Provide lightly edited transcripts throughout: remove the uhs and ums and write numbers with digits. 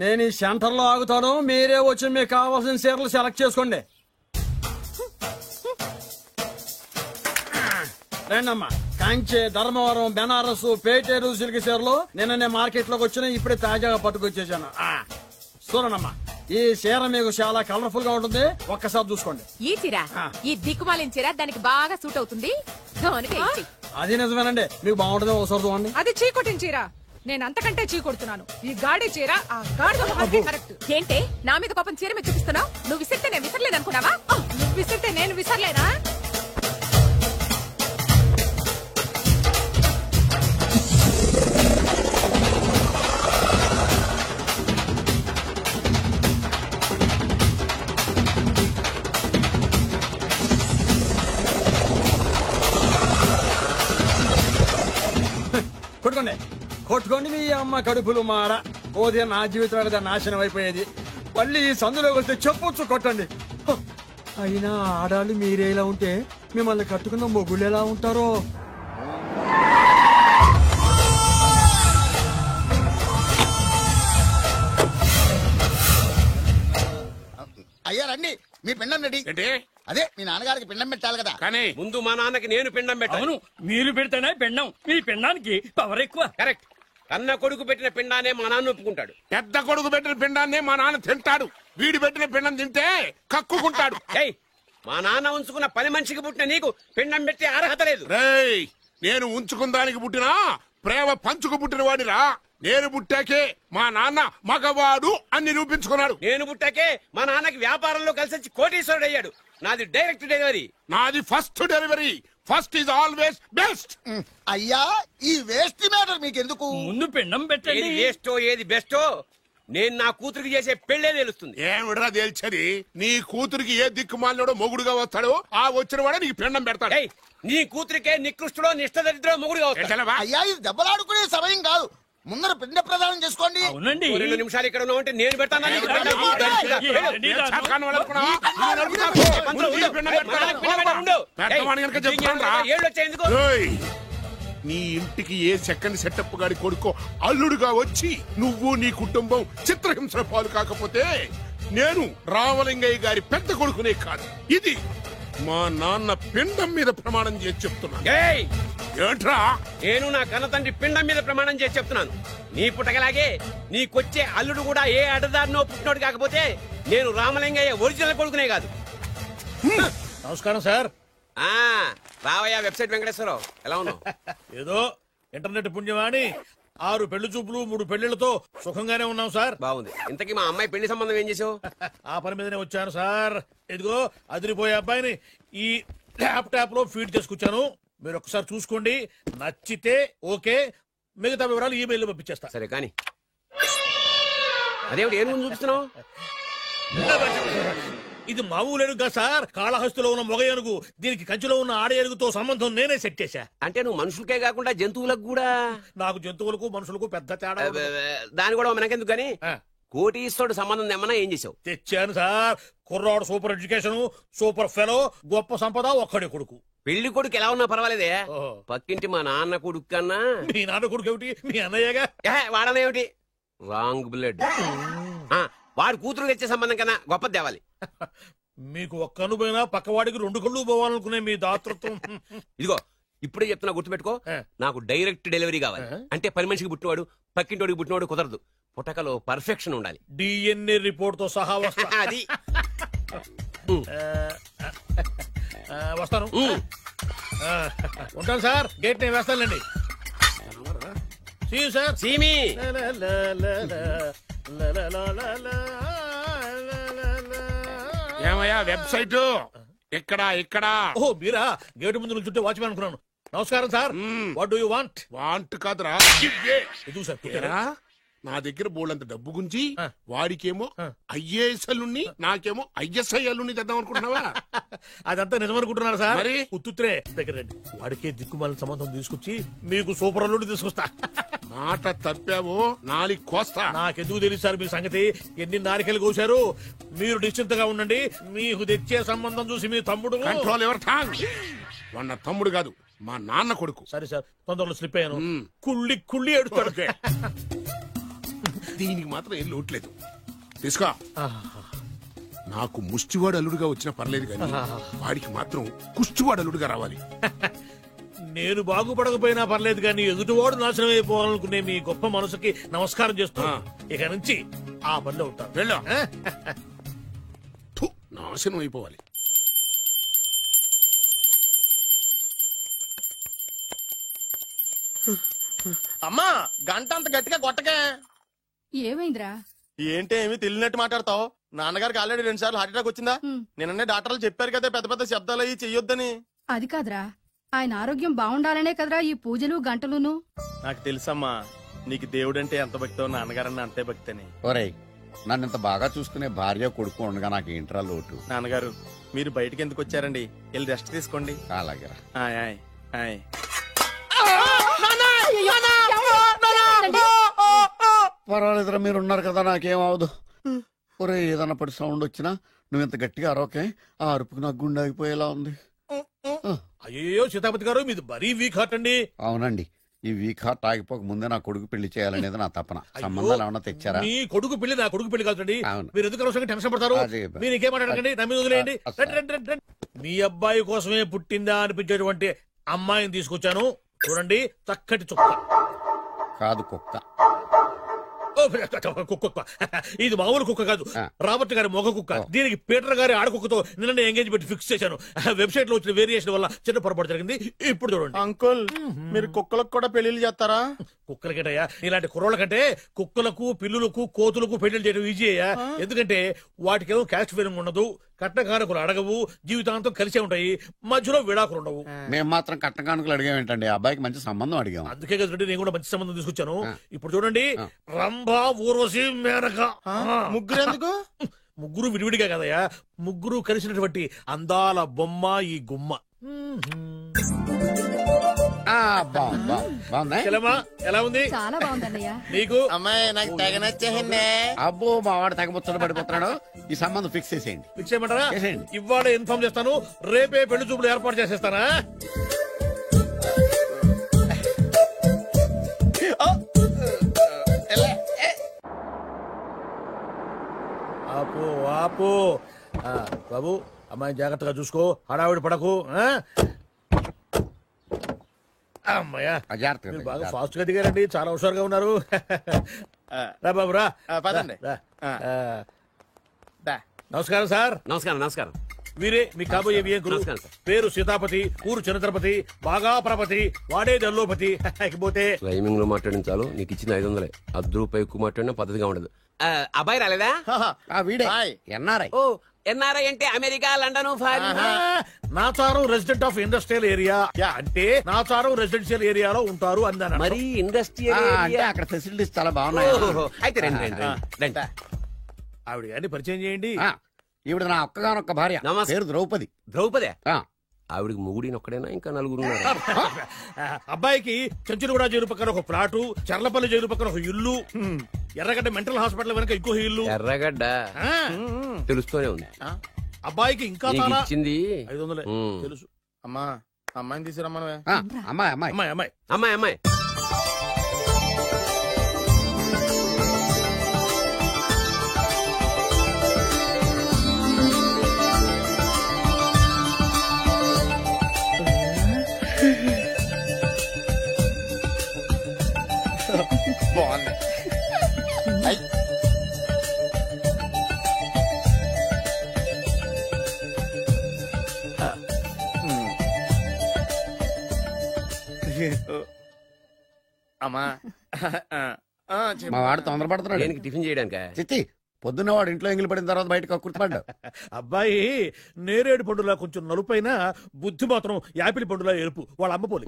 నేను ఈ సెంటర్ లో ఆగుతాను, మీరే వచ్చి మీకు కావాల్సిన చీరలు సెలెక్ట్ చేసుకోండి. రండమ్మా. కంచి, ధర్మవరం, బెనారస్, పేటేరు సిల్క్ చీరలు నిన్న మార్కెట్ లోకి వచ్చిన ఇప్పుడే తాజాగా పట్టుకొచ్చేసాను. చూడండమ్మా, ఈ చీర మీకు చాలా కలర్ఫుల్ గా ఉంటుంది, ఒక్కసారి చూసుకోండి. ఈ చీర, ఈ దిక్కుమాలిన చీర దానికి బాగా సూట్ అవుతుంది. అది నిజమేనండి, మీకు బాగుంటుంది, ఒకసారి చూడండి. అది చీకొట్టిన చీర, నేను అంతకంటే చీకొడుతున్నాను. ఈ గాడి చీర ఆ గాడి కరెక్ట్. ఏంటే నా మీద కోపం చీర మీద చూపిస్తున్నావు? నువ్వు విసిరితే నేను విసరలేదు అనుకున్నావా? నువ్వు విసిరితే నేను విసరలేనా? కొట్టుకోండి, కొట్టుకోండి, మీ అమ్మ కడుపులు మార. ఓదే నా జీవితం కదా నాశనం అయిపోయేది. మళ్ళీ ఈ సందులోకి వస్తే చెప్పొచ్చు కొట్టండి. అయినా ఆడాలి మీరేలా ఉంటే మిమ్మల్ని కట్టుకున్న మొగుళ్ళు ఎలా ఉంటారో. అయ్యా రండి, మీ పిండం రెడీ. అదే మీ నాన్నగారికి పిండం పెట్టాలి కదా. కానీ ముందు మా నాన్నకి నేను పిండం పెట్టాను. మీరు పెడితేనే పిండం, మీ పిండానికి పవర్ ఎక్కువ. కరెక్ట్. కన్న కొడుకు పెట్టిన పిండానే మా నాన్న ఒప్పుకుంటాడు. పెద్ద కొడుకు పెట్టిన పిండాన్నే మా నాన్న తింటాడు. వీడి పెట్టిన పిండం తింటే కక్కుకుంటాడు. మా నాన్న ఉంచుకున్న పని మనిషికి పుట్టిన నీకు పిండం పెట్టే అర్హత లేదు. రేయ్, నేను ఉంచుకున్న దానికి పుట్టినా ప్రేమ పంచుకు పుట్టిన వాడిరా. నేను పుట్టాకే మా నాన్న మగవాడు అని నిరూపించుకున్నాడు. నేను పుట్టాకే మా నాన్నకి వ్యాపారంలో కలిసి వచ్చి కోటీశ్వరుడు అయ్యాడు. నాది డైరెక్ట్ డెలివరీ. నాది first delivery. First is always best. అయ్యా, ఈ వేస్ట్ మ్యాటర్ మీకు ఎందుకు? ముందు పిండం పెట్టండి. ఏది వేస్టో ఏది బెస్టో నేను నా కూతురికి చేసే పెళ్లే తెలుస్తుంది. ఏమిడ్రా తేల్చది? నీ కూతురికి ఏ దిక్కుమాలినోడో మొగుడుగా వస్తాడో ఆ వచ్చిన వాడే నీకు పిండం పెడతాడు. నీ కూతురికే నికృష్టుడో నిష్టదరిద్రో మొగుడుగా వస్తాడు. అయ్యా, ఇది దెబ్బలాడుకునే సమయం కాదు. ముందర పిండ ప్రదానం చేసుకోండి. 2 నిమిషాలు ఇక్కడ ఉన్నావు అంటే నేను పెడతాను. నీ ఇంటికి ఏ సెకండ్ సెటప్ గాడి కొడుకో అల్లుడుగా వచ్చి నువ్వు నీ కుటుంబం చిత్రహింసల పాలు కాకపోతే నేను రామలింగయ్య గారి పెద్ద కొడుకునే కాదు, ఇది మా నాన్న పిండం మీద ప్రమాణం చేసి చెప్తున్నాను. ఏంట్రా? నేను నా కన్న తండ్రి పిండం మీద ప్రమాణం చేసి చెప్తున్నాను. నీ పుట్టకలాగే నీకొచ్చే అల్లుడు కూడా ఏ అడదారినో పుట్టినోడు కాకపోతే నేను రామలింగయ్య ఒరిజినల్ కొడుకునే కాదు. నమస్కారం సార్. రావయ్యా వెబ్సైట్ వెంకటేశ్వరరావు, ఎలా ఉన్నావు? ఏదో ఇంటర్నెట్ పుణ్యమాని 6 పెళ్లి చూపులు 3 పెళ్లిళ్లతో సుఖంగానే ఉన్నాం సార్. బాగుంది. ఇంతకీ మా అమ్మాయి పెళ్లి సంబంధం ఏం చేసావు? ఆ పని మీదనే వచ్చాను సార్. ఇదిగో అదిరిపోయే అబ్బాయిని ఈ ల్యాప్టాప్ లో ఫీడ్ చేసుకొచ్చాను. మీరు ఒకసారి చూసుకోండి, నచ్చితే ఓకే, మిగతా వివరాలు ఈమెయిల్ పంపించేస్తా. సరే కానీ అదేమిటి ఏం ముందు చూపిస్తున్నావు? ఇది మామూలు ఏనుగు కాదు సార్, కాళహస్తిలో ఉన్న మొగ ఏనుగు. దీనికి కంచిలో ఉన్న ఆడ ఏనుగుతో సంబంధం నేనే సెట్ చేశా. అంటే నువ్వు మనుషులకే కాకుండా జంతువులకు కూడా? నాకు జంతువులకు మనుషులకు పెద్ద తేడా. దాని కూడా మనకెందుకు కానీ కోటీశ్వరుడు సంబంధం తెమ్మన్నా ఏం చేసావు? తెచ్చాను సార్. కుర్రాడు సూపర్ ఎడ్యుకేషన్, సూపర్ ఫెలో, గొప్ప సంపద, ఒక్కడే కొడుకు. పెళ్లి కొడుకు ఎలా ఉన్నా పర్వాలేదే, పక్కింటి మా నాన్న కొడుకు కన్నా. మీ నాన్న కొడుకు ఏమిటి? మీ అన్నయ్యగా. వాడనేమిటి? Wrong blood. వాడు కూతురు తెచ్చే సంబంధం కన్నా గొప్పది తేవాలి. మీకు ఒక్క కన్ను పోయినా పక్కవాడికి 2 కళ్ళు పోవాలనుకునే మీ దాతృత్వం. ఇదిగో ఇప్పుడే చెప్తున్నా, గుర్తుపెట్టుకో. నాకు డైరెక్ట్ డెలివరీ కావాలి. అంటే పని మనిషికి పుట్టినవాడు పక్కింటోడికి పుట్టినవాడు కుదరదు. పుట్టకలో పర్ఫెక్షన్ ఉండాలి. డిఎన్ఏ రిపోర్ట్ తో సహా వస్తా. అది వస్తాను. ఉంటాను సార్. గేట్ నేను వేస్తానండి. సార్ సీమి ఏమయ్యా వెబ్సైట్ ఇక్కడ ఇక్కడ? ఓ మీరా? గేటు ముందు నుంచుంటే వాచ్మెన్ అనుకున్నాను. నమస్కారం sir. What do you want? Want కాదురా, ఎదుగు సార్. నా దగ్గర బోళ్ళంత డబ్బు గుంచి వాడికేమో ఐఏఎస్ అల్లుణ్ణి నాకేమో ఐఎస్ఐ అల్లుణ్ణి తెద్దాం అనుకుంటున్నావా? అదంతా నిజమనుకుంటున్నారా సార్? మరి ఉత్తుత్రే దగ్గర రండి. వాడికే దిక్కుమాలిన సంబంధం తీసుకొచ్చి మీకు సూపర్ అల్లుడిని తీసుకొస్తా. మాట తప్పావో నాలికి కోస్తా. నాకెందుకు తెలియదు సార్ మీ సంగతి. ఎన్ని నారికలు కోశారు. మీరు నిశ్చింతగా ఉండండి. మీకు తెచ్చే సంబంధం చూసి మీ తమ్ముడు. Control your tongue. వాడు తమ్ముడు కాదు, మా నాన్న కొడుకు. సరే సార్, తొందరలో స్లిప్ అయ్యాను. కుళ్ళి కుళ్ళి ఏడుస్తాడు. దీనికి మాత్రం ఏం లోట్లేదు. తీసుకో. నాకు ముష్టివాడు అల్లుడుగా వచ్చినా పర్లేదు కానీ వాడికి మాత్రం కుష్టివాడు అల్లుడుగా రావాలి. నేను బాగుపడకపోయినా పర్లేదు కానీ ఎదుటివాడు నాశనం అయిపోవాలనుకునే మీ గొప్ప మనసుకి నమస్కారం చేస్తున్నా. ఇక నుంచి ఆ పనిలో ఉంటాను. వెళ్ళా. నాశనం అయిపోవాలి. అమ్మా గంట అంత గట్టిగా కొట్టకే. ఏమైందిరా? ఏంటి ఏమి తెలియనట్టు మాట్లాడతావు? నాన్నగారికి ఆల్రెడీ 2 సార్లు హార్ట్ అటాక్ వచ్చిందా? నిన్ననే డాక్టర్లు చెప్పారు కదా పెద్ద పెద్ద శబ్దాలు అయ్యి చెయ్యొద్దని. అది కాదురా, ఆయన ఆరోగ్యం బాగుండాలనే కదరా ఈ పూజలు గంటలును. నాకు తెలుసమ్మా నీకు దేవుడంటే ఎంత భక్తో నాన్నగారన్న అంతే భక్తి అని. ఒరేయ్, నన్ను ఇంత బాగా చూసుకునే భార్య కొడుకు ఉండగా నాకు ఏంట్రా లోటు? నాన్నగారు మీరు బయటికి ఎందుకు వచ్చారండి? వెళ్ళి రెస్ట్ తీసుకోండి. అలాగే. ఆయ్ ఆయ్ ఆయ్. పర్వాలేదురా, మీరు ఉన్నారు కదా, నాకేం అవదు. ఒరే, ఏదన్నా పడి సౌండ్ వచ్చినా నువ్వు ఇంత గట్టిగా అరవకే. ఆ అరుపుకు నాకు గుండె ఆగిపోయేలా ఉంది. అయ్యో సీతాపతి గారు, మీది మరీ వీక్ హార్ట్ అండి. అవునండి, ఈ వీక్ హార్ట్ ఆగిపోక ముందే నా కొడుకు పెళ్లి చేయాలనేది నా తపన. సంబంధాలు ఏమన్నా తెచ్చారా? మీ కొడుకు పెళ్లి నా కొడుకు పెళ్లి కాదండి. అవును. మీరు ఎందుకు అవసరంగా టెన్షన్ పడతారు? మీరు ఇంకేమాటండి, నా మీద వదిలేయండి. రండి. మీ అబ్బాయి కోసమే పుట్టిందా అనిపించేటువంటి అమ్మాయిని తీసుకొచ్చాను. చూడండి, చక్కటి చుక్క. కాదు, కుక్క. కుక్క. ఇది మామూలు కుక్క కాదు, రాబర్ట్ గారి మొగ కుక్క. దీనికి పీటర్ గారి ఆడకుక్కతో నిన్న ఎంగేజ్మెంట్ ఫిక్స్ చేశాను. వెబ్సైట్ లో వచ్చిన వేరియేషన్ వల్ల చిన్న పొరపాటు జరిగింది. ఇప్పుడు చూడండి. అంకుల్, మీరు కుక్కలకు కూడా పెళ్లిళ్ళు చేస్తారా? కుక్కలకేటయ్యా, ఇలాంటి కుర్రోళ్ళ కంటే కుక్కలకు, పిల్లులకు, కోతులకు పెళ్లి చేయడం ఈజీ అయ్యా. ఎందుకంటే వాటికేమో క్యాస్ట్ ఫీలింగ్ ఉండదు, కట్నకానుకలు అడగవు, జీవితాంతం కలిసే ఉంటాయి, మధ్యలో విడాకులు ఉండవు. మేము మాత్రం కట్నకానుకలు అడిగామేంటండి? అబ్బాయికి మంచి సంబంధం అడిగాం. అందుకే కదండి నేను కూడా మంచి సంబంధం తీసుకొచ్చాను. ఇప్పుడు చూడండి, రంభా, ఊర్వశి, మేనక. ముగ్గురు ఎందుకు? ముగ్గురు విడివిడిగా కదయ్యా, ముగ్గురు కలిసినటువంటి అందాల బొమ్మ ఈ గుమ్మ. ఎలా ఉంది? చాలా బాగుందన్నయ్య. నీకు? అమ్మాయి నాకు తెగ నచ్చేసిందే. అబ్బో, మా వాడు తెగబుచ్చట పడిపోతున్నాడు. ఈ సంబంధం ఫిక్స్ చేసేయండి. ఫిక్స్ చేయమంటారా? ఇవాళ ఇన్ఫార్మ్ చేస్తాను, రేపే పెళ్లి చూపులు ఏర్పాటు చేసేస్తానా? ఆపు ఆపు. బాబు, అమ్మాయి జాగ్రత్తగా చూసుకో, హడావిడి పడకు. అమ్మాయ్యా, మీరు బాగా ఫాస్ట్ గా దిగారండి, చాలా హుషారుగా ఉన్నారు. రా బాబు, రా. పదండి. నమస్కారం సార్. నమస్కారం. వీరే మీ కాబోయే వియంకులు. పేరు సీతాపతి, ఊరు చంద్రపతి, బాగా ప్రపతి, వాడే దల్లోపతి. పోతే రైమింగ్ లో మాట్లాడించాలు, నీకు ఇచ్చిన 500. ₹10 ఎక్కువ మాట్లాడినా పద్ధతిగా ఉండదు. అబ్బాయి రాలేదా? వీడే ఎన్ఆర్ఐ. ఓ, ఎన్ఆర్ఐ అంటే America, London, Nacharam resident of industrial area. అంటే నాచారం రెసిడెన్షియల్ ఏరియాలో ఉంటారు అందాను. మరి ఇండస్ట్రియల్ అంటే అక్కడ ఫెసిలిటీస్ చాలా బాగున్నాయి. అయితే రండి. ఆవిడ గారిని పరిచయం చేయండి. ఈవిడ నా ఒక్కగానొక్క భార్య, పేరు ద్రౌపది. ద్రౌపదే? ఆవిడికి మొగుడిని ఒక్కడైనా ఇంకా 4 ఉన్నారు. అబ్బాయికి చెంచులగూడ జైలు పక్కన ఒక ప్లాటు, చర్లపల్లి జైలు పక్కన ఒక ఇల్లు, ఎర్రగడ్డ మెంటల్ హాస్పిటల్ వెనక ఇంకో ఇల్లు. ఎర్రగడ్డ తెలుస్తూనే ఉంది. అబ్బాయికి ఇంకా చాలా ఇచ్చింది 500 తెలుసు. అమ్మా, అమ్మాయిని తీసుకురమ్మా. అమ్మాయి. బాగుంది. అమ్మా, మా వాడు తొందరపడుతున్నాడు టిఫిన్ చేయడానిక. చిచ్చి, పొద్దున్న వాడు ఇంట్లో ఎంగిలి పడిన తర్వాత బయటకు కుర్తుపడ్డాడు. అబ్బాయి నేరేడు పండులా కొంచెం నలుపైన, బుద్ధి మాత్రం యాపిల్ పండులా ఎరుపు. వాళ్ళ అమ్మ పోలి.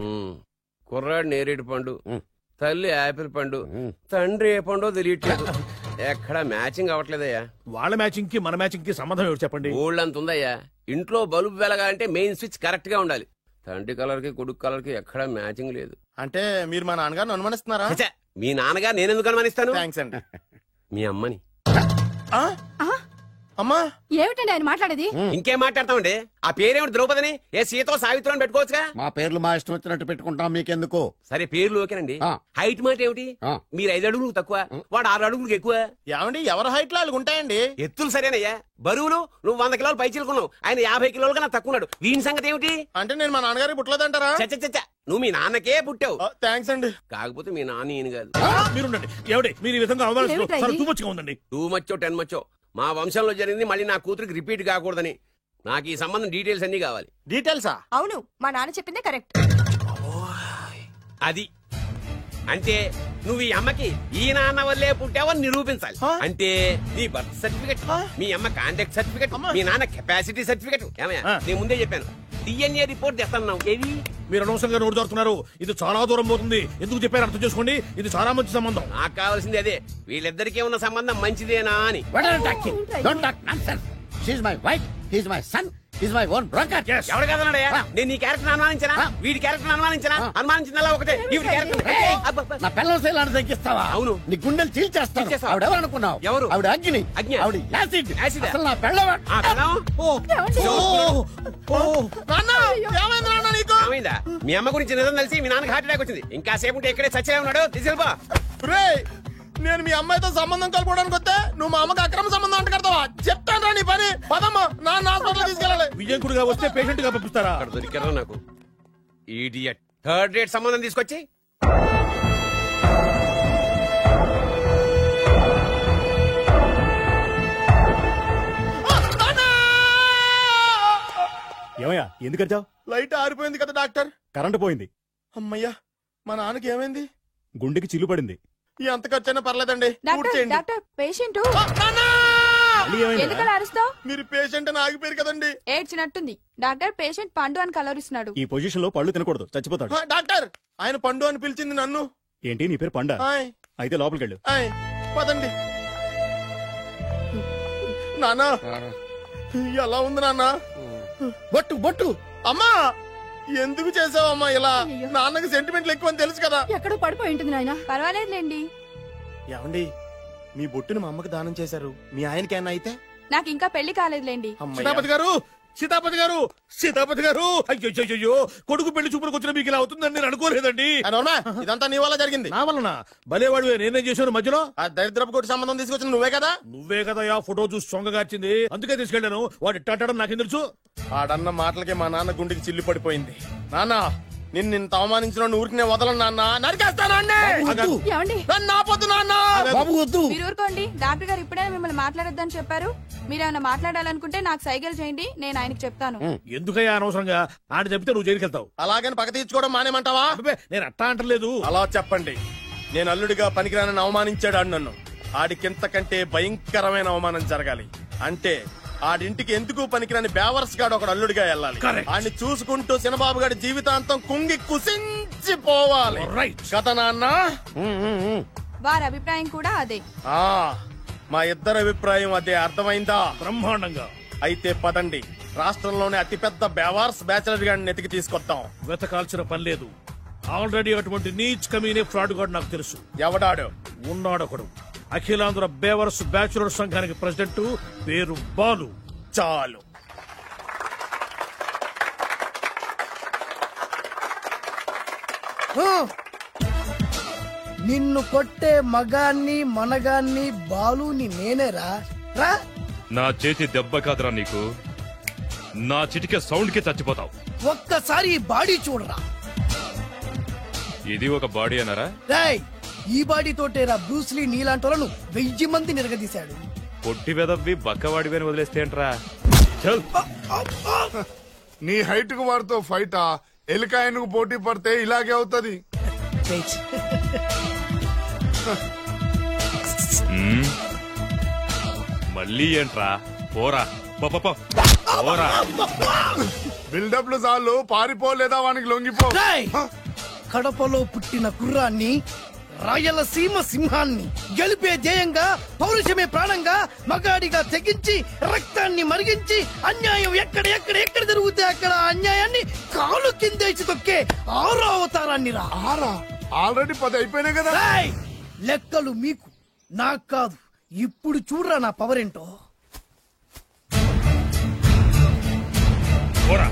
కుర్రాడు నేరేడు పండు, తల్లి యాపిల్ పండు, తండ్రి ఏ పండో తెలియట్లేదు. ఎక్కడ మ్యాచింగ్ అవ్వట్లేదయ్యా. వాళ్ళ మ్యాచింగ్ కి మన మ్యాచింగ్ కి సంబంధం ఏమిటి చెప్పండి? ఊళ్ళంత ఉందయ్యా. ఇంట్లో బల్బు వెలగాలంటే మెయిన్ స్విచ్ కరెక్ట్ గా ఉండాలి. తండ్రి కలర్ కి కొడుకు కలర్ కి ఎక్కడా మ్యాచింగ్ లేదు. అంటే మీరు మా నాన్నగారిని అనుమానిస్తున్నారా? మీ నాన్నగారు నేనెందుకు అనుమానిస్తాను? థ్యాంక్స్ అండి. మీ అమ్మని. అమ్మా ఏమిటండి ఆయన మాట్లాడేది? ఇంకేం మాట్లాడతామండి? ఆ పేరేమిటి ద్రౌపదిని ఏ సీతో సావిత్రం పెట్టుకోవచ్చుగా. మా పేర్లు మా ఇష్టం వచ్చినట్టు పెట్టుకుంటాం, మీకెందుకు? సరే పేర్లు ఓకేనండి. ఆ. హైట్ మాట ఏమిటి? ఆ. మీరు 5 అడుగులు తక్కువ, వాడు 6 అడుగులకు ఎక్కువ. ఏమండి ఎవరి హైట్ లో వాళ్ళకి ఉంటాయండి. ఎత్తులు సరేనయ్యా. బరువులు నువ్వు 100 కిలోలు పై చిలుకున్నావు, ఆయన 50 కిలోలు కన్నా తక్కువ ఉన్నాడు. వీని సంగతి ఏమిటి? అంటే నేను మా నాన్నగారికి పుట్టలేదంటారా? చచ్చ నువ్వు మీ నాన్నకే పుట్టావు. థ్యాంక్స్ అండి. కాకపోతే మీ నాన్న ఈయన కాదు. మీరుండండి. ఎవడే మీరు ఈ విధంగా అవమానిస్తున్నారు? ఏమిటా చాలా ఇది? too much గా ఉందండి. 2 మచ్చో 10 మచ్చో మా వంశంలో జరిగింది మళ్ళీ నా కూతురికి రిపీట్ కాకూడదని నాకు ఈ సంబంధం డీటెయిల్స్ అన్ని కావాలి. డీటెయిల్సా? అవును, మా నాన్న చెప్పిందే కరెక్ట్. అది అంటే నువ్వు ఈ అమ్మకి ఈ నాన్న వల్లే పుట్టావని నిరూపించాలి. అంటే నీ బర్త్ సర్టిఫికెట్, మీ అమ్మ కాంటాక్ట్ సర్టిఫికెట్, మీ నాన్న కెపాసిటీ సర్టిఫికెట్. ఏమయ్యా నేను ముందే చెప్పాను DNA రిపోర్ట్ తెస్తాను. ఏవి మీరు అనవసరంగా నోరు జారుతున్నారు. ఇది చాలా దూరం పోతుంది. ఎందుకు చెప్పారు అర్థం చేసుకోండి. ఇది చాలా మంచి సంబంధం. నాకు కావాల్సింది అదే, వీళ్ళిద్దరికీ ఉన్న సంబంధం మంచిదేనా అని. What are you talking? Don't talk nonsense. She's my wife, he's my son, he's my own brother. Yes. ఎవరు కదన్నాడయ్యా? నేను నీ క్యారెక్టర్ అనుమానించనా? వీడి క్యారెక్టర్ అనుమానించనా? అనుమానించిందల్లా ఒకటే. వీడి క్యారెక్టర్ నా పిల్లల శైలాన్ని తగ్గిస్తావా? అవును. నీ గుండెలు చీల్చేస్తాను. చీల్చేస్తావా? ఆవిడ ఎవరు అనుకున్నావు? ఎవరు? ఆవిడ అగ్ని. అగ్ని. ఆవిడ యాసిడ్. యాసిడ్. అసలు నా పిల్లవా? ఆ పిల్లం? నాన్న ఏమైంది నాన్న నీకు? ఏమైందా? మీ అమ్మ గురించి నిజం తెలిసి మీ నాన్నకి హార్ట్ అటాక్ వచ్చింది. ఇంకా సేపు ఉంటే ఇక్కడే చచ్చే ఉన్నాడు. తీసుకెళ్ళిపో. రేయ్, నేను మీ అమ్మాయితో సంబంధం కలుపుకోవడానికి వస్తే నువ్వు మా అమ్మకి అక్రమ సంబంధం అంట కడతావా? చెప్తాను రా నీ పని. పదమ్మా, నాన్న హాస్పిటల్ తీసుకెళ్ళాలి. విజయకుడిగా వస్తే పేషెంట్ గా పంపిస్తారా? అక్కడ దొరికారా నాకు ఈడియట్. 3rd రేట్ సంబంధం తీసుకొచ్చి ఏమయ్యా ఎందుకు వచ్చావు? లైట్ ఆరిపోయింది కదా డాక్టర్. కరెంటు పోయింది. అమ్మయ్యా, మా నాన్నకి ఏమైంది? గుండెకి చిల్లు పడింది. ఎంత ఖర్చైనా పర్లేదండి. పూర్తి డాక్టర్ పేషెంట్ మళ్ళీ ఏమైంది? ఎందుకలా అరుస్తావు? మీరు పేషెంట్ అని ఆగిపోయారు కదండి. ఏడ్చినట్టుంది. డాక్టర్ పేషెంట్ పండు అని కలరిస్తున్నాడు. ఈ పొజిషన్ లో పళ్ళు తినకూడదు, చచ్చిపోతాడు. డాక్టర్, ఆయన పండు అని పిలిచింది నన్ను. ఏంటి నీ పేరు పండా? ఆయ్, అయితే లోపలికి వెళ్ళు. ఆయ్, పదండి. నాన్నా ఎలా ఉంది నాన్న? బొట్టు బొట్టు. అమ్మా ఎందుకు చేసావమ్మా ఇలా? నాన్నకి సెంటిమెంట్లు ఎక్కువ అని తెలుసు కదా. ఎక్కడో పడిపోయి ఉంటుంది నాయన. పర్వాలేదులేండి. ఏమండి, మీ బొట్టుని మా అమ్మకి దానం చేశారు, మీ ఆయనకేనా అయితే? నాకు ఇంకా పెళ్లి కాలేదులేండి. సీతాపతి గారు, సీతాపతి గారు, సీతాపతి గారు. అయ్యో, కొడుకు పెళ్లి చూపులకు వచ్చిన మీకు ఇలా అవుతుందని నేను అనుకోలేదండి. ఇదంతా నీ వల్ల జరిగింది. నా వలన? భలేవాడు, నేనేం చేశాను మధ్యలో? ఆ దరిద్రపు కొట్టి సంబంధం తీసుకొచ్చిన నువ్వే కదా. నువ్వే కదా ఆ ఫోటో చూసి సొంగగార్చింది. అందుకే తీసుకెళ్లాను. వాడు ఇట్టాడడం నాకేం తెలుసు? ఆడన్న మాటలకి మా నాన్న గుండెకి చిల్లి పడిపోయింది. నాన్న, నిన్ను అవమానించిన ఊరికి వదలను నాన్న. నరికేస్తానండి. ఏమండి? నన్ను ఆపొద్దు నాన్న. బాబు వద్దు. మీరు ఊరుకోండి. డాక్టర్ గారు ఇప్పుడే మిమ్మల్ని మాట్లాడొద్దని చెప్పారు. మీరేమైనా మాట్లాడాలనుకుంటే నాకు సైగలు చేయండి, నేను ఆయనకి చెప్తాను. ఎందుకయ్యా అనవసరంగా? ఆడ చెప్తే నువ్వు జైలుకి వెళ్తావు. అలాగని పక్క తీర్చుకోవడం మానేమంటావా? అబ్బే, నేను అట్టా అంటలేదు. అలా చెప్పండి. నేను అల్లుడిగా పనికిరానని అవమానించాడు ఆడు నన్ను. ఆడికింతకంటే భయంకరమైన అవమానం జరగాలి. అంటే ఆడింటికి ఎందుకు పనికిరాని బేవర్స్ గాడు ఒకడు అల్లుడిగా వెళ్ళాలి. ఆడిని చూసుకుంటూ చిన్నబాబు గారి జీవితాంతం కుంగి కుసించిపోవాలి. కదా నాన్న? వారి అభిప్రాయం కూడా అదే. మా ఇద్దరి అభిప్రాయం అదే. అర్థమైందా? బ్రహ్మాండంగా. అయితే పదండి, రాష్ట్రంలోనే అతిపెద్ద బేవార్స్ బ్యాచిలర్ గాడిని ఎతికి తీసుకొద్దాం. వెతకాల్సిన పని లేదు. ఆల్రెడీ అటువంటి నీచ్ కమీనే ఫ్రాడ్ గాడు నాకు తెలుసు. ఎవడాడు? ఉన్నాడొకడు. అఖిలాంధ్ర బేవర్స్ బ్యాచులర్ సంఘానికి ప్రెసిడెంట్, పేరు బాలు. చాలు. నిన్ను కొట్టే మగాన్ని మనగాన్ని బాలుని నేనేరా. రా. నా చేతి దెబ్బ కాదురా నీకు, నా చిటికే సౌండ్ కి చచ్చిపోతావు. ఒక్కసారి ఈ బాడీ చూడరా. ఇది ఒక బాడీ అన్నారా? రాయ్, ఈ బాడీ తోటేరా బ్రూస్లీ నీలాంటోలను 1000 మంది నిరగదీశాడు. పొట్టి వెదవ్వి బక్కవాడివని వదిలేస్తే ఏంట్రా? నీ హైట్ కు వాడితో ఫైటా? ఎలికాయనకు పోటీ పడితే ఇలాగే అవుతుంది. మళ్ళీ ఏంట్రా? పోరా పోరా. బిల్డప్లు చాలు, పారిపోలేదా వానికి లొంగిపో. కడపలో పుట్టిన కుర్రాన్ని, రాయలసీమ సింహాన్ని గెలిపే ధ్యేయంగా, పౌరుషమే ప్రాణంగా, మగాడిగా తెగించి రక్తాన్ని మరిగించి అన్యాయం ఎక్కడ జరుగుతే అక్కడ అన్యాయాన్ని కాలు కిందేసి తొక్కే 6వ అవతారాన్ని రా. ఆల్రెడీ 10 అయిపోయినాయి కదా. లెక్కలు మీకు, నాకు కాదు. ఇప్పుడు చూడరా నా పవర్ ఏంటో. పోరా.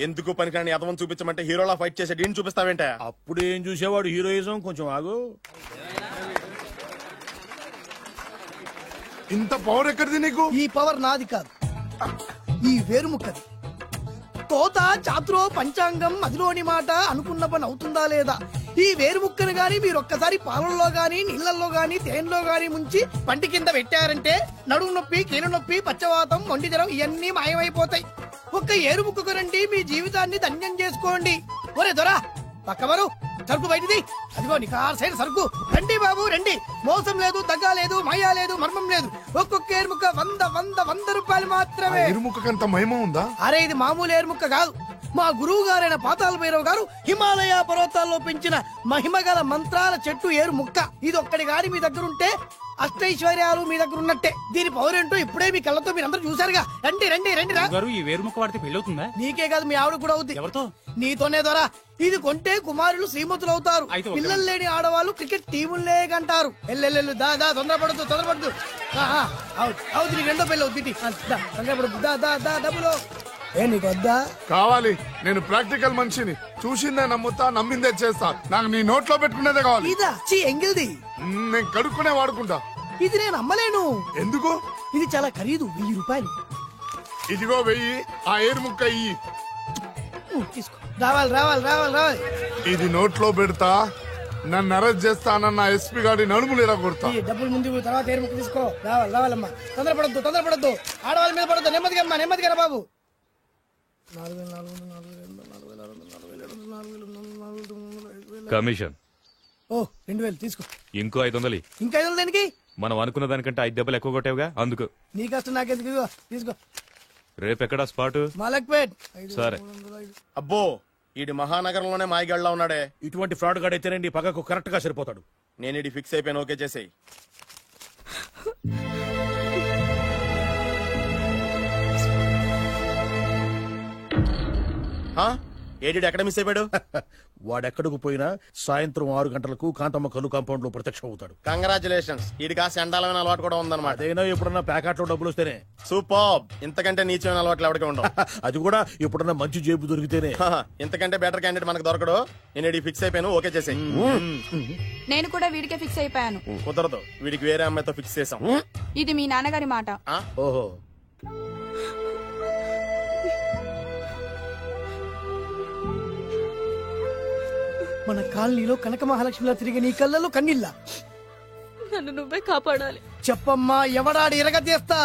ఎందుకు పనికిరాని అదవం చూపించమంటే హీరోలా ఫైట్ చేసే డీన్ చూపిస్తావేంట? అప్పుడు ఏం చూసేవాడు హీరోయిజం. కొంచెం ఆగు. ఇంత పవర్ ఎక్కడిది నీకు? ఈ పవర్ నాది కాదు, ఈ వేరుముక్కది. తోత చాతురో పంచాంగం అదిలోని మాట అనుకున్న పని అవుతుందా లేదా? ఈ వేరుముక్కను గాని మీరు ఒక్కసారి పాలల్లో గాని నీళ్లలో గాని తేనెలో గాని ముంచి పంటి కింద పెట్టారంటే నడుము నొప్పి, కీలు నొప్పి, పచ్చవాతం, మొండి జ్వరం ఇవన్నీ మాయమైపోతాయి. ఒక్క ఏరుముక్కకు రండి, మీ జీవితాన్ని ధన్యం చేసుకోండి. ఒరే దొరా పక్కవరు, సరుకు బయటిది. అదిగో నికార్సైన సరుకు. రండి బాబు రండి, మోసం లేదు, దగ్గ లేదు, మాయా లేదు, మర్మం లేదు. ఒక్కొక్క ఏరుముక్క 100 రూపాయలు మాత్రమే. ఎరుముకంత మహిమ ఉందా? అరే ఇది మామూలు ఏరుముక్క కాదు, మా గురువు గారైన పాతాల భైరవ్ గారు హిమాలయ పర్వతాల్లో పెంచిన మహిమగల మంత్రాల చెట్టు ఏరు ముక్క. ఇది ఒక్కడి గాని మీ దగ్గర ఉంటే అష్టైశ్వర్యాలు మీ దగ్గర ఉన్నట్టే. దీని పవర్ ఏంటో ఇప్పుడే మీ కళ్ళతో మీరందరూ చూసారుగా. రండి రండి రండి రా. ఈ వేరుముక్క వాడితే పెళ్లి అవుతుందా? నీకే కాదు, మీ ఆవిడ కూడా అవుద్ది. ఎవరితో? నీతోనే ద్వారా. ఇది కొంటే కుమారులు శ్రీమంతులు అవుతారు. పిల్లలు లేని ఆడవాళ్ళు క్రికెట్ టీములే కంటారు. ఎల్లెల్లు దా దా, తొందరపడద్దు. అవుతుంది, నీకు రెండో పెళ్ళి అవుతుంది. తొందరపడద్దు, దా దా దా, డబ్బులు ఏ నీకు వద్దా? కావాలి. నేను ప్రాక్టికల్ మనిషిని, చూసిందే నమ్ముతా, నమ్మిందే చేస్తా. నాకు నీ నోట్లో పెట్టుకునేదే కావాలి. ఇదా ఎంగిల్ది? నేను కడుక్కునే వాడుకుంటా. ఇది నేను అమ్మలేను. ఎందుకు? ఇది చాలా ఖరీదు, 1000 రూపాయలు. ఇదిగో 1000, ఆ ఏరు ముక్క ఇయ్యి. తీసుకో. రావాలి. ఇది నోట్లో పెడతా, నన్ను అరెస్ట్ చేస్తానన్న ఎస్పీ గారి నడుములు ఇలా కొడతా. డబ్బులు ముందు తర్వాత ఏరు ముక్క తీసుకో. రావాలమ్మా, తొందరపడద్దు. ఆడవాళ్ళ మీద పడద్దు. నెమ్మదిగా బాబు. 4,400 కమిషన్. ఓ 2000 తీసుకో. ఇంకో 500. ఇంకా 500 దేనికి? మనం అనుకున్న దానికంటే 5 దెబ్బలు ఎక్కువ కొట్టావుగా, అందుకు. నీ కష్టం నాకెందుకు? ఇదిగో తీసుకో. రేపెక్కడా స్పాట్? మలక్పేట్. సరే. అబ్బో, ఈడి మహానగరంలోనే మాయగాళ్ళ ఉన్నాడే. ఇటువంటి ఫ్రాడ్ గాడైతేనే పక్కకు కరెక్ట్ గా సరిపోతాడు. నేను ఇది ఫిక్స్ అయిపోయాను, ఓకే చేసేయి. ఏడి ఎక్కడ మిస్ అయిపోయాడు? వాడెక్కడికి పోయినా సాయంత్రం 6 గంటలకు కాంతమ్మ కలు కాంపౌండ్ లో ప్రత్యక్షం అవుతాడు. కంగ్రాచులేషన్స్, ఇది కాస్త ఎండాలమైన అలవాటు కూడా ఉందన్నమాట. అదైనా ఎప్పుడన్నా ప్యాకెట్ లో డబ్బులు వస్తేనే. సూపర్, ఇంతకంటే నీచమైన అలవాట్లు ఎవరికి ఉండవు. అది కూడా ఎప్పుడన్నా మంచి జేబు దొరికితేనే. ఇంతకంటే బెటర్ క్యాండిడేట్ మనకు దొరకడు. నేను ఇది ఫిక్స్ అయిపోయాను, ఓకే చేసేయి. నేను కూడా వీడికే ఫిక్స్ అయిపోయాను. కుదరదు, వీడికి వేరే అమ్మాయితో ఫిక్స్ చేసాం. ఇది మీ నాన్నగారి మాట. ఓహో, మన కాలనీలో కనక మహాలక్ష్మిలా తిరిగి నీ కళ్ళలో కన్నీళ్ళ. నన్ను నువ్వే కాపాడాలి. చెప్పమ్మా, ఎవడాడి ఎరగతీస్తా?